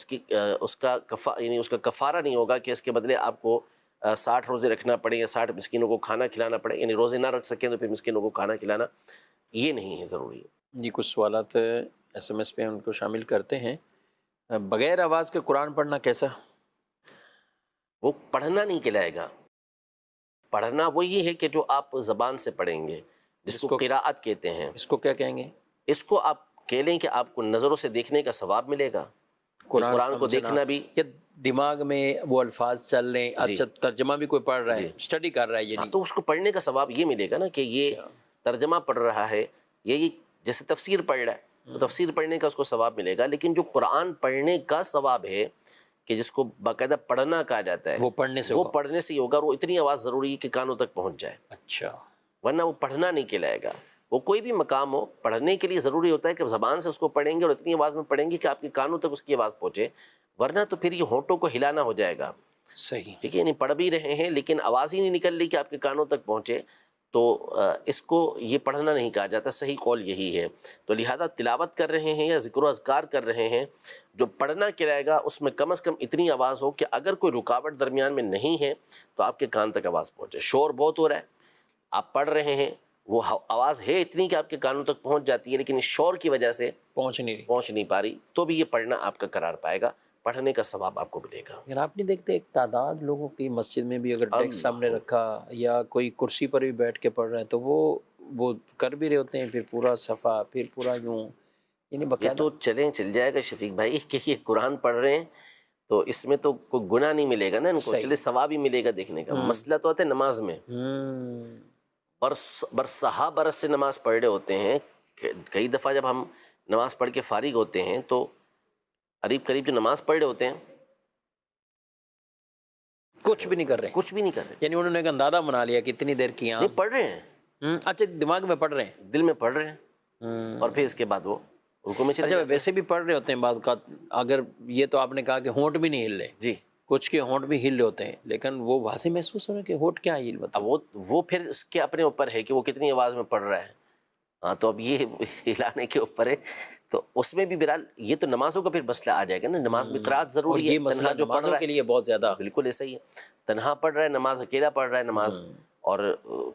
اس کا کفارہ نہیں ہوگا کہ اس کے بدلے آپ کو 60 روزے رکھنا پڑے یا 60 مسکینوں کو کھانا کھلانا پڑے. یعنی روزے نہ رکھ سکیں تو پھر مسکینوں کو کھانا کھلانا یہ نہیں ہے ضروری. جی کچھ سوالات ایس ایم ایس پہ ان کو شامل کرتے ہیں. بغیر آواز کے قرآن پڑھنا کیسا؟ وہ پڑھنا نہیں کہلائے گا. پڑھنا وہی ہے کہ جو آپ زبان سے پڑھیں گے، جس کو قراءت کہتے ہیں. اس کو کیا کہیں گے؟ اس کو آپ کہہ لیں کہ آپ کو نظروں سے دیکھنے کا ثواب ملے گا. قرآن کو دیکھنا بھی، یا دماغ میں وہ الفاظ چل رہے ہیں. اچھا ترجمہ بھی کوئی پڑھ رہا ہے، اسٹڈی کر رہا ہے، ہاں تو اس کو پڑھنے کا ثواب یہ ملے گا نا کہ یہ ترجمہ پڑھ رہا ہے، یہ جیسے تفسیر پڑھ رہا ہے تو تفسیر پڑھنے کا اس کو ثواب ملے گا. لیکن جو قرآن پڑھنے کا ثواب ہے کہ جس کو باقاعدہ پڑھنا کہا جاتا ہے، وہ پڑھنے سے ہی ہوگا. اور وہ اتنی آواز ضروری ہے کہ کانوں تک پہنچ جائے. اچھا. ورنہ وہ پڑھنا نہیں کہلائے گا. وہ کوئی بھی مقام ہو، پڑھنے کے لیے ضروری ہوتا ہے کہ زبان سے اس کو پڑھیں گے اور اتنی آواز میں پڑھیں گے کہ آپ کے کانوں تک اس کی آواز پہنچے. ورنہ تو پھر یہ ہونٹوں کو ہلانا ہو جائے گا. صحیح. ٹھیک ہے، یعنی پڑھ بھی رہے ہیں لیکن آواز ہی نہیں نکل رہی کہ آپ کے کانوں تک پہنچے، تو اس کو یہ پڑھنا نہیں کہا جاتا. صحیح قول یہی ہے. تو لہذا تلاوت کر رہے ہیں یا ذکر و اذکار کر رہے ہیں، جو پڑھنا کہلائے گا اس میں کم از کم اتنی آواز ہو کہ اگر کوئی رکاوٹ درمیان میں نہیں ہے تو آپ کے کان تک آواز پہنچے. شور بہت ہو رہا ہے، آپ پڑھ رہے ہیں، وہ آواز ہے اتنی کہ آپ کے کانوں تک پہنچ جاتی ہے، لیکن اس شور کی وجہ سے پہنچ نہیں پا رہی، تو بھی یہ پڑھنا آپ کا قرار پائے گا. پڑھنے کا ثواب آپ کو ملے گا. اگر آپ نہیں دیکھتے ایک تعداد لوگوں کی مسجد میں بھی اگر ڈیسک سامنے رکھا یا کوئی کرسی پر بھی بیٹھ کے پڑھ رہے ہیں تو وہ کر بھی رہے ہوتے ہیں، پھر پورا صفحہ، پھر پورا یوں، یعنی یہ تو چل جائے گا شفیق بھائی کہ یہ قرآن پڑھ رہے ہیں تو اس میں تو کوئی گناہ نہیں ملے گا نا ان کو، چلے ثواب ہی ملے گا دیکھنے کا. مسئلہ تو آتا ہے نماز میں. برسہ برس سے نماز پڑھ رہے ہوتے ہیں. کئی دفعہ جب ہم نماز پڑھ کے فارغ ہوتے ہیں تو قریب جو نماز پڑھ رہے ہوتے ہیں کچھ بھی نہیں کر رہے. یعنی انہوں نے ایک اندازہ بنا لیا کہ اتنی دیر کی نہیں پڑھ رہے ہیں. اچھا دماغ میں پڑھ رہے ہیں، دل میں پڑھ رہے ہیں، اور پھر اس کے بعد وہ رکوع میں چلے اچھا جاتے ہیں. ویسے بھی پڑھ رہے ہوتے ہیں بعض اوقات. اگر یہ تو آپ نے کہا کہ ہونٹ بھی نہیں ہل رہے، جی کچھ کے ہونٹ بھی ہل رہے ہوتے ہیں، لیکن وہ واضح محسوس ہو رہا ہے کہ ہونٹ کیا ہل ہوتا اب وہ پھر اس کے اپنے اوپر ہے کہ وہ کتنی آواز میں پڑھ رہا ہے. ہاں تو اب یہ ہلانے کے اوپر ہے. تو اس میں بھی بہرحال یہ تو نمازوں کا پھر مسئلہ آ جائے گا نا. نماز میں قرات ضروری ہے. یہ مسئلہ جو پڑھ نمازوں رہا کے ہے لیے بہت زیادہ بالکل ایسا ہی ہے. تنہا پڑھ رہا ہے نماز، اکیلا پڑھ رہا ہے نماز، اور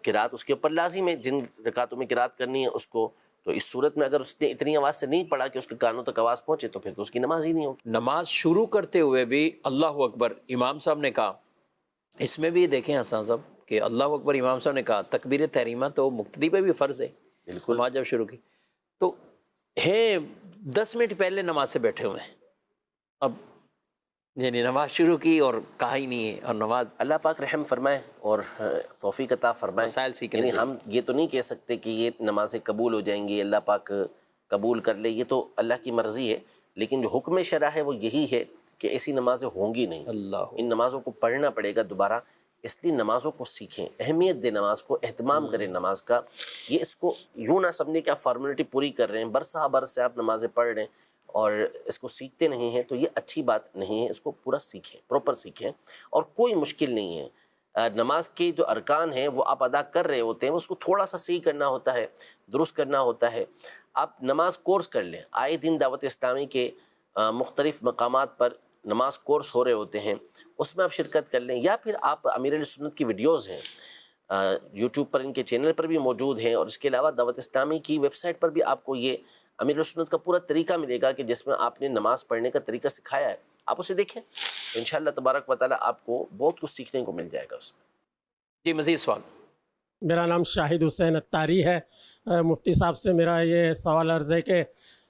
قرات اس کے اوپر لازم ہے. جن رکعتوں میں قرات کرنی ہے اس کو، تو اس صورت میں اگر اس نے اتنی آواز سے نہیں پڑھا کہ اس کے کانوں تک آواز پہنچے تو پھر تو اس کی نماز ہی نہیں ہوگی. نماز شروع کرتے ہوئے بھی اللہ اکبر امام صاحب نے کہا. اس میں بھی دیکھیں حسن صاحب کہ اللہ اکبر امام صاحب نے کہا. تکبیر تحریمہ تو مقتدی پہ بھی فرض ہے. بالکل. نماز جب شروع کی تو ہے 10 منٹ پہلے نماز سے بیٹھے ہوئے ہیں. اب یعنی نماز شروع کی اور کہا ہی نہیں ہے. اور نماز اللہ پاک رحم فرمائے اور توفیق عطا فرمائے. مسائل سیکھنے یعنی ہم یہ تو نہیں کہہ سکتے کہ یہ نمازیں قبول ہو جائیں گی، اللہ پاک قبول کر لے، یہ تو اللہ کی مرضی ہے. لیکن جو حکم شرع ہے وہ یہی ہے کہ ایسی نمازیں ہوں گی نہیں. ان نمازوں کو پڑھنا پڑے گا دوبارہ. اس لیے نمازوں کو سیکھیں، اہمیت دیں نماز کو، اہتمام کریں نماز کا. یہ اس کو یوں نہ سمجھیں کہ آپ فارمیلٹی پوری کر رہے ہیں، برسہ برس سے آپ نمازیں پڑھ رہے ہیں اور اس کو سیکھتے نہیں ہیں، تو یہ اچھی بات نہیں ہے. اس کو پورا سیکھیں، پراپر سیکھیں، اور کوئی مشکل نہیں ہے. نماز کے جو ارکان ہیں وہ آپ ادا کر رہے ہوتے ہیں، اس کو تھوڑا سا صحیح کرنا ہوتا ہے، درست کرنا ہوتا ہے. آپ نماز کورس کر لیں. آئے دن دعوت اسلامی کے مختلف مقامات پر نماز کورس ہو رہے ہوتے ہیں، اس میں آپ شرکت کر لیں. یا پھر آپ امیر اہل سنت کی ویڈیوز ہیں یوٹیوب پر، ان کے چینل پر بھی موجود ہیں، اور اس کے علاوہ دعوت اسلامی کی ویب سائٹ پر بھی آپ کو یہ امیر اہل سنت کا پورا طریقہ ملے گا کہ جس میں آپ نے نماز پڑھنے کا طریقہ سکھایا ہے. آپ اسے دیکھیں تو انشاءاللہ تبارک و تعالیٰ آپ کو بہت کچھ سیکھنے کو مل جائے گا اس میں. جی مزید سوال. میرا نام شاہد حسین اتاری ہے. مفتی صاحب سے میرا یہ سوال عرض ہے کہ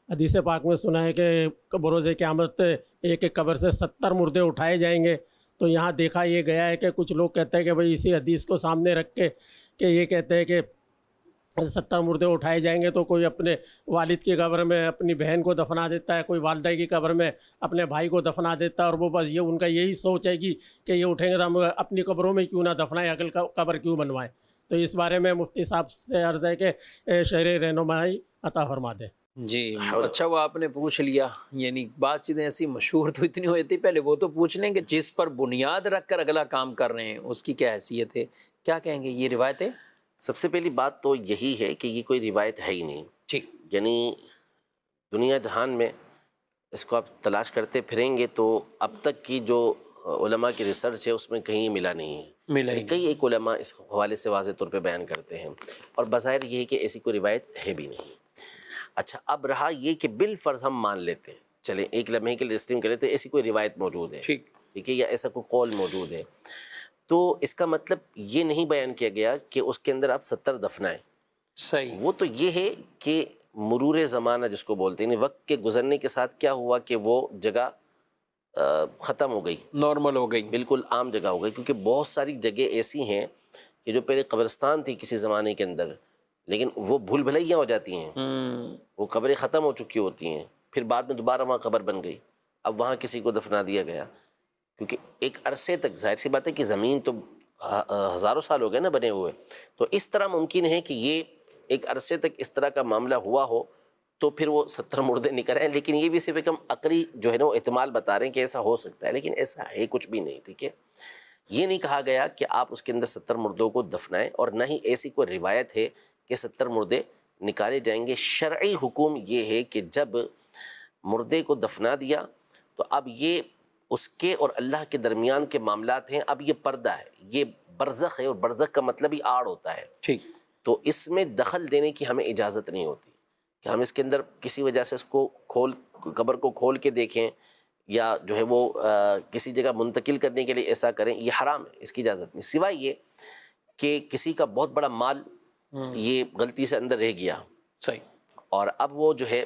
حدیث پاک میں سنا ہے کہ بروز قیامت ایک ایک قبر سے 70 مردے اٹھائے جائیں گے. تو یہاں دیکھا یہ گیا ہے کہ کچھ لوگ کہتے ہیں کہ بھئی اسی حدیث کو سامنے رکھ کے کہ یہ کہتے ہیں کہ 70 مردے اٹھائے جائیں گے، تو کوئی اپنے والد کی قبر میں اپنی بہن کو دفنا دیتا ہے، کوئی والدہ کی قبر میں اپنے بھائی کو دفنا دیتا ہے، اور وہ بس یہ ان کا یہی سوچ ہے کہ یہ اٹھیں گے تو ہم اپنی قبروں میں کیوں نہ دفنائیں، عقل کا قبر کیوں بنوائیں. تو اس بارے میں مفتی صاحب سے عرض ہے کہ شرعی رہنمائی عطا فرما دیں. جی اچھا وہ آپ نے پوچھ لیا. یعنی بات چیزیں ایسی مشہور تو اتنی ہوئی تھی، پہلے وہ تو پوچھ لیں کہ جس پر بنیاد رکھ کر اگلا کام کر رہے ہیں اس کی کیا حیثیت ہے، کیا کہیں گے یہ روایت ہے؟ سب سے پہلی بات تو یہی ہے کہ یہ کوئی روایت ہے ہی نہیں. ٹھیک. یعنی دنیا جہان میں اس کو آپ تلاش کرتے پھریں گے تو اب تک کی جو علماء کی ریسرچ ہے اس میں کہیں ملا نہیں ہے. ملا ہی کئی ایک علماء اس حوالے سے واضح طور پہ بیان کرتے ہیں، اور بظاہر یہ ہے کہ ایسی کوئی روایت ہے بھی نہیں. اچھا اب رہا یہ کہ بالفرض ہم مان لیتے ہیں، چلیں ایک لمحے کے لیے تسلیم کر لیتے ہیں ایسی کوئی روایت موجود ہے، ٹھیک ہے، یا ایسا کوئی قول موجود ہے، تو اس کا مطلب یہ نہیں بیان کیا گیا کہ اس کے اندر آپ 70 دفنائیں. صحیح. وہ تو یہ ہے کہ مرور زمانہ جس کو بولتے ہیں، وقت کے گزرنے کے ساتھ کیا ہوا کہ وہ جگہ ختم ہو گئی، نارمل ہو گئی، بالکل عام جگہ ہو گئی. کیونکہ بہت ساری جگہ ایسی ہیں کہ جو پہلے قبرستان تھی کسی زمانے کے اندر، لیکن وہ بھول بھلائیاں ہو جاتی ہیں، وہ قبریں ختم ہو چکی ہوتی ہیں، پھر بعد میں دوبارہ وہاں قبر بن گئی، اب وہاں کسی کو دفنا دیا گیا. کیونکہ ایک عرصے تک ظاہر سی بات ہے کہ زمین تو ہزاروں سال ہو گئے نا بنے ہوئے، تو اس طرح ممکن ہے کہ یہ ایک عرصے تک اس طرح کا معاملہ ہوا ہو تو پھر وہ 70 مردے نکل آئے. لیکن یہ بھی صرف ایک ہم عقلی جو ہے نا وہ احتمال بتا رہے ہیں کہ ایسا ہو سکتا ہے، لیکن ایسا ہے کچھ بھی نہیں. ٹھیک ہے، یہ نہیں کہا گیا کہ آپ اس کے اندر 70 مردوں کو دفنائیں، اور نہ ہی ایسی کوئی روایت ہے کہ 70 مردے نکالے جائیں گے. شرعی حکم یہ ہے کہ جب مردے کو دفنا دیا تو اب یہ اس کے اور اللہ کے درمیان کے معاملات ہیں، اب یہ پردہ ہے، یہ برزخ ہے، اور برزخ کا مطلب ہی آڑ ہوتا ہے. ٹھیک. تو اس میں دخل دینے کی ہمیں اجازت نہیں ہوتی کہ ہم اس کے اندر کسی وجہ سے اس کو قبر کو کھول کے دیکھیں، یا جو ہے وہ کسی جگہ منتقل کرنے کے لیے ایسا کریں. یہ حرام ہے، اس کی اجازت نہیں، سوائے یہ کہ کسی کا بہت بڑا مال یہ غلطی سے اندر رہ گیا. صحیح. اور اب وہ جو ہے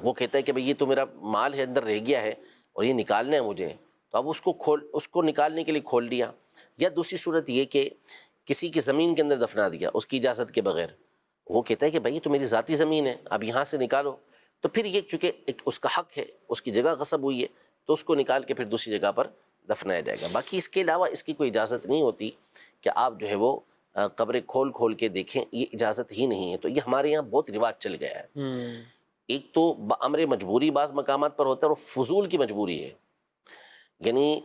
وہ کہتا ہے کہ بھئی یہ تو میرا مال ہے اندر رہ گیا ہے اور یہ نکالنا ہے مجھے، تو اب اس کو نکالنے کے لیے کھول دیا. یا دوسری صورت یہ کہ کسی کی زمین کے اندر دفنا دیا اس کی اجازت کے بغیر، وہ کہتا ہے کہ بھئی یہ تو میری ذاتی زمین ہے، اب یہاں سے نکالو. تو پھر یہ چونکہ ایک اس کا حق ہے، اس کی جگہ غصب ہوئی ہے، تو اس کو نکال کے پھر دوسری جگہ پر دفنایا جائے گا. باقی اس کے علاوہ اس کی کوئی اجازت نہیں ہوتی کہ آپ جو ہے وہ قبریں کھول کے دیکھیں، یہ اجازت ہی نہیں ہے. تو یہ ہمارے یہاں بہت رواج چل گیا ہے. ایک تو بامر مجبوری بعض مقامات پر ہوتا ہے، اور فضول کی مجبوری ہے. یعنی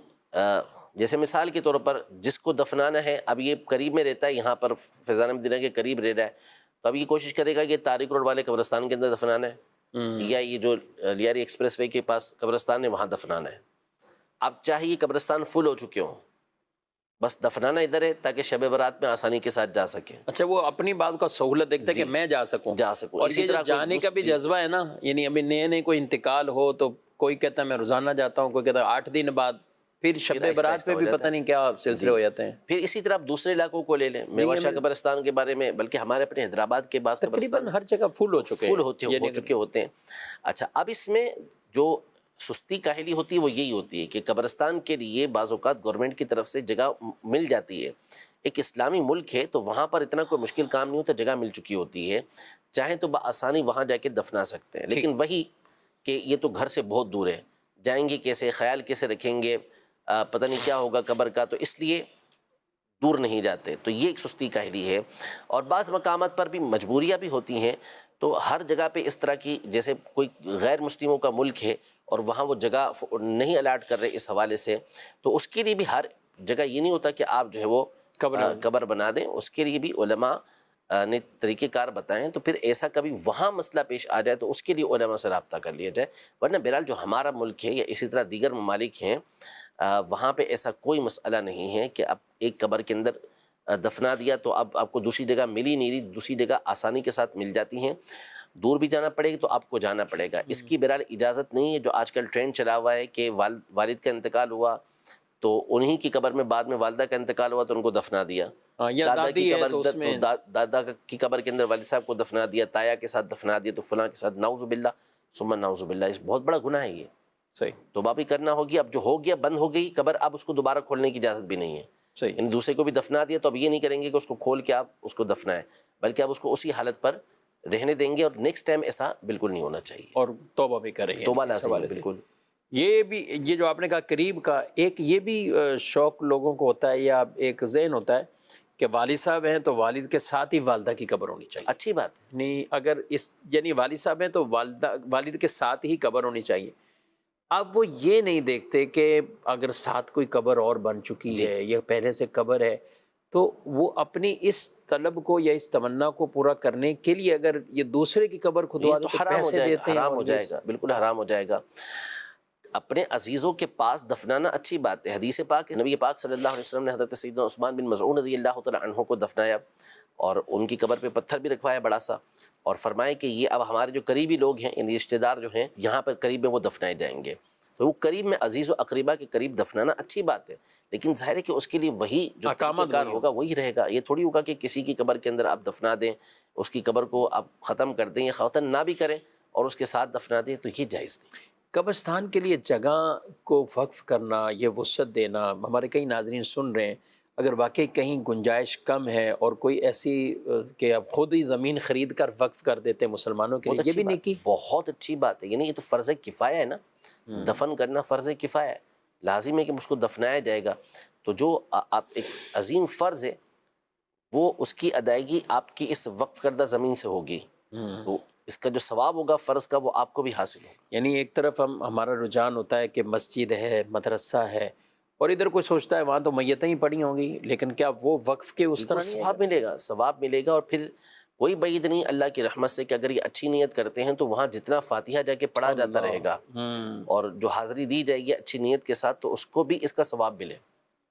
جیسے مثال کے طور پر جس کو دفنانا ہے، اب یہ قریب میں رہتا ہے، یہاں پر فیضان مدینہ کے قریب رہ رہا ہے، تو اب یہ کوشش کرے گا کہ طارق روڈ والے قبرستان کے اندر دفنانا ہے، یا یہ جو لیاری ایکسپریس وے کے پاس قبرستان ہے وہاں دفنانا ہے. اب چاہے یہ قبرستان فل ہو چکے ہوں، بس دفنانا ادھر ہے تاکہ شب برات میں آسانی کے ساتھ جا سکے. اچھا وہ اپنی بات کا سہولت دیکھتا ہے کہ میں جا سکوں. اور یہ جو جانے کا بھی جذبہ ہے نا، یعنی ابھی نئے کوئی انتقال ہو تو کوئی کہتا ہے میں روزانہ جاتا ہوں، کوئی کہتا ہے 8 دن بعد، پھر شب برات پہ بھی پتہ نہیں کیا سلسلے ہو جاتے ہیں. پھر اسی طرح آپ دوسرے علاقوں کو لے لیں، میوہ شاہ قبرستان کے بارے میں، بلکہ ہمارے اپنے حیدرآباد کے بعض تقریباً ہر جگہ فل ہو چکے ہوتے ہیں. اچھا اب اس میں جو سستی کاہلی ہوتی ہے وہ یہی ہوتی ہے کہ قبرستان کے لیے بعض اوقات گورنمنٹ کی طرف سے جگہ مل جاتی ہے. ایک اسلامی ملک ہے تو وہاں پر اتنا کوئی مشکل کام نہیں ہوتا، جگہ مل چکی ہوتی ہے، چاہیں تو بآسانی وہاں جا کے دفنا سکتے ہیں. لیکن وہی کہ یہ تو گھر سے بہت دور ہے، جائیں گے کیسے، خیال کیسے رکھیں گے، پتہ نہیں کیا ہوگا قبر کا، تو اس لیے دور نہیں جاتے. تو یہ ایک سستی کاہلی ہے. اور بعض مقامات پر بھی مجبوریاں بھی ہوتی ہیں، تو ہر جگہ پہ اس طرح کی، جیسے کوئی غیر مسلموں کا ملک ہے اور وہاں وہ جگہ نہیں الاٹ کر رہے اس حوالے سے، تو اس کے لیے بھی ہر جگہ یہ نہیں ہوتا کہ آپ جو ہے وہ قبر بنا دیں. اس کے لیے بھی علماء نے طریقہ کار بتائیں تو پھر ایسا کبھی وہاں مسئلہ پیش آ جائے تو اس کے لیے علماء سے رابطہ کر لیا جائے. ورنہ بہرحال جو ہمارا ملک ہے یا اسی طرح دیگر ممالک ہیں وہاں پہ ایسا کوئی مسئلہ نہیں ہے کہ اب ایک قبر کے اندر دفنا دیا تو اب آپ کو دوسری جگہ مل ہی نہیں رہی، دوسری جگہ آسانی کے ساتھ مل جاتی ہیں. دور بھی جانا پڑے گا تو آپ کو جانا پڑے گا. اس کی بہرحال اجازت نہیں ہے. جو آج کل ٹرینڈ چلا ہوا ہے کہ والد کا انتقال ہوا تو انہی کی قبر میں بعد میں والدہ کا انتقال ہوا تو ان کو دفنا دیا. دادا کی قبر دادا کی قبر کے اندر والد صاحب کو دفنا دیا، تایا کے ساتھ دفنا دیا تو فلاں کے ساتھ. نعوذ باللہ ثم نعوذ باللہ. اس بہت بڑا گناہ ہے یہ. صحیح. توبہ بھی کرنا ہوگی. اب جو ہو گیا بند ہو گئی قبر، اب اس کو دوبارہ کھولنے کی اجازت بھی نہیں ہے. صحیح. یعنی دوسرے کو بھی دفنا دیا تو اب یہ نہیں کریں گے کہ اس کو کھول کے آپ اس کو دفنائیں، بلکہ اب اس کو اسی حالت پر رہنے دیں گے. اور نیکسٹ ٹائم ایسا بالکل نہیں ہونا چاہیے. اور توبہ بھی کریں گے. توبہ لازم ہے بالکل. یہ جو آپ نے کہا قریب کا، ایک یہ بھی شوق لوگوں کو ہوتا ہے یا ایک ذہن ہوتا ہے کہ والد صاحب ہیں تو والد کے ساتھ ہی والدہ کی قبر ہونی چاہیے. اچھی بات ہے. نہیں اگر یعنی والد صاحب ہیں تو والد کے ساتھ ہی قبر ہونی چاہیے. اب وہ یہ نہیں دیکھتے کہ اگر ساتھ کوئی قبر اور بن چکی ہے یا پہلے سے قبر ہے تو وہ اپنی اس طلب کو یا اس تمنا کو پورا کرنے کے لیے اگر یہ دوسرے کی قبر کھدوا دے تو پیسے دیتے ہیں. حرام ہو جائے گا، بالکل حرام ہو جائے گا. اپنے عزیزوں کے پاس دفنانا اچھی بات ہے. حدیث پاک نبی پاک صلی اللہ علیہ وسلم نے حضرت سیدنا عثمان بن مظعون رضی اللہ تعالیٰ عنہ کو دفنایا اور ان کی قبر پہ پتھر بھی رکھوایا بڑا سا، اور فرمائے کہ یہ اب ہمارے جو قریبی لوگ ہیں یعنی رشتہ دار جو ہیں یہاں پر قریب میں وہ دفنائے جائیں گے. تو وہ قریب میں عزیز و اقربا کے قریب دفنانا اچھی بات ہے، لیکن ظاہر ہے کہ اس کے لیے وہی جو کار ہوگا وہی رہے گا. یہ تھوڑی ہوگا کہ کسی کی قبر کے اندر آپ دفنا دیں، اس کی قبر کو آپ ختم کر دیں یا ختم نہ بھی کریں اور اس کے ساتھ دفنا دیں، تو یہ جائز نہیں. قبرستان کے لیے جگہ کو وقف کرنا، یہ وسعت دینا، ہمارے کئی ناظرین سن رہے ہیں، اگر واقعی کہیں گنجائش کم ہے اور کوئی ایسی کہ اب خود ہی زمین خرید کر وقف کر دیتے ہیں مسلمانوں کے لیے، یہ بھی نیکی بہت اچھی بات ہے. یعنی یہ تو فرض کفایہ ہے نا، دفن کرنا فرض کفایہ ہے. لازم ہے کہ اس کو دفنایا جائے گا. تو جو آپ ایک عظیم فرض ہے وہ اس کی ادائیگی آپ کی اس وقف کردہ زمین سے ہوگی، تو اس کا جو ثواب ہوگا فرض کا وہ آپ کو بھی حاصل ہوگا. یعنی ایک طرف ہمارا رجحان ہوتا ہے کہ مسجد ہے، مدرسہ ہے، اور ادھر کوئی سوچتا ہے وہاں تو میتیں ہی پڑی ہوں گی، لیکن کیا وہ وقف کے اس طرح نہیں ثواب ملے گا؟ ثواب ملے گا. اور پھر کوئی بعید نہیں اللہ کی رحمت سے کہ اگر یہ اچھی نیت کرتے ہیں تو وہاں جتنا فاتحہ جا کے پڑھا جاتا رہے گا اور جو حاضری دی جائے گی اچھی نیت کے ساتھ تو اس کو بھی اس کا ثواب ملے.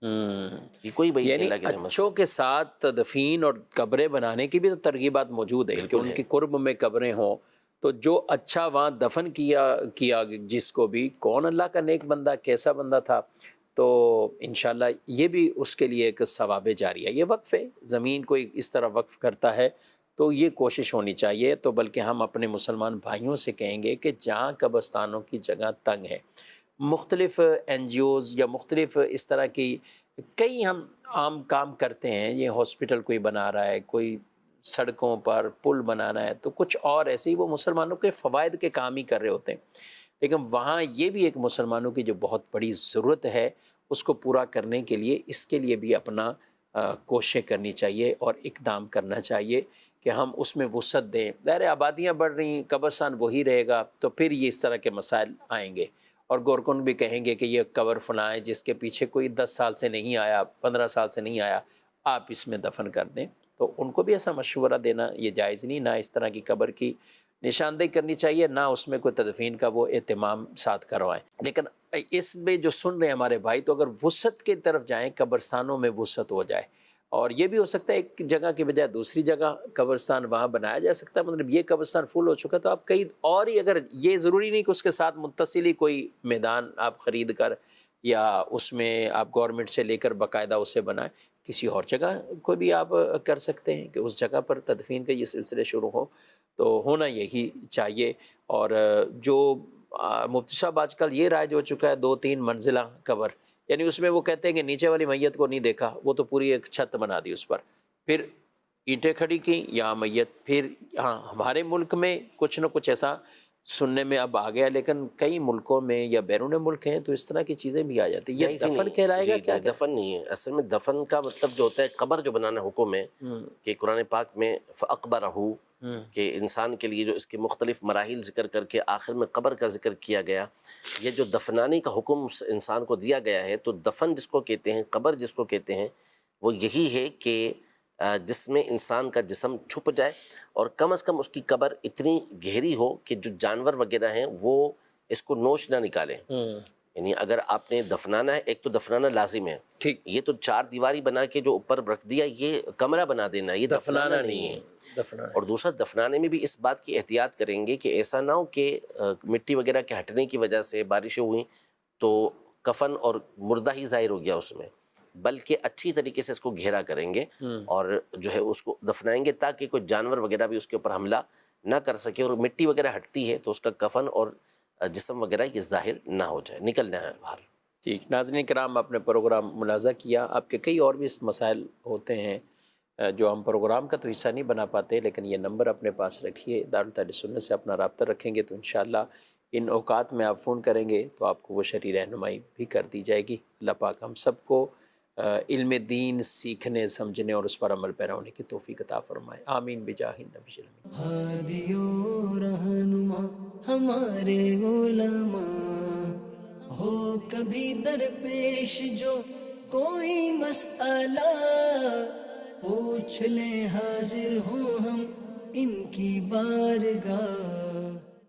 یہ کوئی بعید نہیں. اللہ کی رحمت اچھوں کے ساتھ تدفین اور قبریں بنانے کی بھی تو ترغیبات موجود ہیں کہ ان کی قرب میں قبریں ہوں، تو جو اچھا وہاں دفن کیا جس کو بھی، کون اللہ کا نیک بندہ، کیسا بندہ تھا، تو انشاءاللہ یہ بھی اس کے لیے ایک ثواب جاری ہے. یہ وقف ہے، زمین کوئی اس طرح وقف کرتا ہے تو یہ کوشش ہونی چاہیے. تو بلکہ ہم اپنے مسلمان بھائیوں سے کہیں گے کہ جہاں قبرستانوں کی جگہ تنگ ہے، مختلف این جی اوز یا مختلف اس طرح کی کئی ہم عام کام کرتے ہیں. یہ ہاسپٹل کوئی بنا رہا ہے، کوئی سڑکوں پر پل بنانا ہے، تو کچھ اور ایسے ہی وہ مسلمانوں کے فوائد کے کام ہی کر رہے ہوتے ہیں. لیکن وہاں یہ بھی ایک مسلمانوں کی جو بہت بڑی ضرورت ہے اس کو پورا کرنے کے لیے اس کے لیے بھی اپنا کوششیں کرنی چاہیے اور اقدام کرنا چاہیے کہ ہم اس میں وسعت دیں. ظاہر آبادیاں بڑھ رہی ہیں، قبرستان وہی رہے گا تو پھر یہ اس طرح کے مسائل آئیں گے، اور گورکن بھی کہیں گے کہ یہ قبر فلاں ہے جس کے پیچھے کوئی 10 سال سے نہیں آیا، 15 سال سے نہیں آیا، آپ اس میں دفن کر دیں. تو ان کو بھی ایسا مشورہ دینا یہ جائز نہیں. نہ اس طرح کی قبر کی نشاندہی کرنی چاہیے، نہ اس میں کوئی تدفین کا وہ اہتمام ساتھ کروائیں. لیکن اس میں جو سن رہے ہیں ہمارے بھائی، تو اگر وسعت کی طرف جائیں، قبرستانوں میں وسعت ہو جائے، اور یہ بھی ہو سکتا ہے ایک جگہ کی بجائے دوسری جگہ قبرستان وہاں بنایا جا سکتا ہے. مطلب یہ قبرستان فل ہو چکا تو آپ کئی اور ہی، اگر یہ ضروری نہیں کہ اس کے ساتھ متصل ہی کوئی میدان آپ خرید کر یا اس میں آپ گورنمنٹ سے لے کر باقاعدہ اسے بنائیں، کسی اور جگہ کو بھی آپ کر سکتے ہیں کہ اس جگہ پر تدفین کا یہ سلسلے شروع ہو. تو ہونا یہی چاہیے. اور جو مفتی صاحب آج کل یہ رائج ہو چکا ہے 2-3 منزلہ قبر، یعنی اس میں وہ کہتے ہیں کہ نیچے والی میت کو نہیں دیکھا، وہ تو پوری ایک چھت بنا دی اس پر، پھر اینٹیں کھڑی کی یا میت. پھر ہاں ہمارے ملک میں کچھ نہ کچھ ایسا سننے میں اب آ گیا، لیکن کئی ملکوں میں یا بیرون ملک ہیں تو اس طرح کی چیزیں بھی آ جاتی ہیں. یہ دفن کہلائے گا کیا؟ دفن نہیں ہے اصل میں. دفن کا مطلب جو ہوتا ہے قبر جو بنانا حکم ہے کہ قرآن پاک میں فَأَقْبَرَهُ کہ انسان کے لیے جو اس کے مختلف مراحل ذکر کر کے آخر میں قبر کا ذکر کیا گیا. یہ جو دفنانے کا حکم انسان کو دیا گیا ہے، تو دفن جس کو کہتے ہیں، قبر جس کو کہتے ہیں، وہ یہی ہے کہ جس میں انسان کا جسم چھپ جائے اور کم از کم اس کی قبر اتنی گہری ہو کہ جو جانور وغیرہ ہیں وہ اس کو نوچ نہ نکالیں. یعنی اگر آپ نے دفنانا ہے، ایک تو دفنانا لازم ہے، ٹھیک. یہ تو 4 دیواری بنا کے جو اوپر رکھ دیا یہ کمرہ بنا دینا، یہ دفنانا نہیں ہے. دفنانا. اور دوسرا دفنانے میں بھی اس بات کی احتیاط کریں گے کہ ایسا نہ ہو کہ مٹی وغیرہ کے ہٹنے کی وجہ سے بارشیں ہوئیں تو کفن اور مردہ ہی ظاہر ہو گیا اس میں، بلکہ اچھی طریقے سے اس کو گھیرا کریں گے اور جو ہے اس کو دفنائیں گے تاکہ کوئی جانور وغیرہ بھی اس کے اوپر حملہ نہ کر سکے. اور مٹی وغیرہ ہٹتی ہے تو اس کا کفن اور جسم وغیرہ یہ ظاہر نہ ہو جائے، نکل جائے باہر. ٹھیک. ناظرین کرام، آپ نے پروگرام ملاحظہ کیا. آپ کے کئی اور بھی اس مسائل ہوتے ہیں جو ہم پروگرام کا تو حصہ نہیں بنا پاتے، لیکن یہ نمبر اپنے پاس رکھیے. دارالتحریر سنت سے اپنا رابطہ رکھیں گے تو انشاءاللہ ان اوقات میں آپ فون کریں گے تو آپ کو وہ شرعی رہنمائی بھی کر دی جائے گی. اللہ پاک ہم سب کو علم دین سیکھنے، سمجھنے اور اس پر عمل پیرا ہونے کی توفیق عطا فرمائے. آمین بجاہ النبی. ہادی و رہنما ہمارے علماء، ہو کبھی درپیش جو کوئی مسئلہ، پوچھ لیں حاضر ہوں ہم ان کی بارگاہ.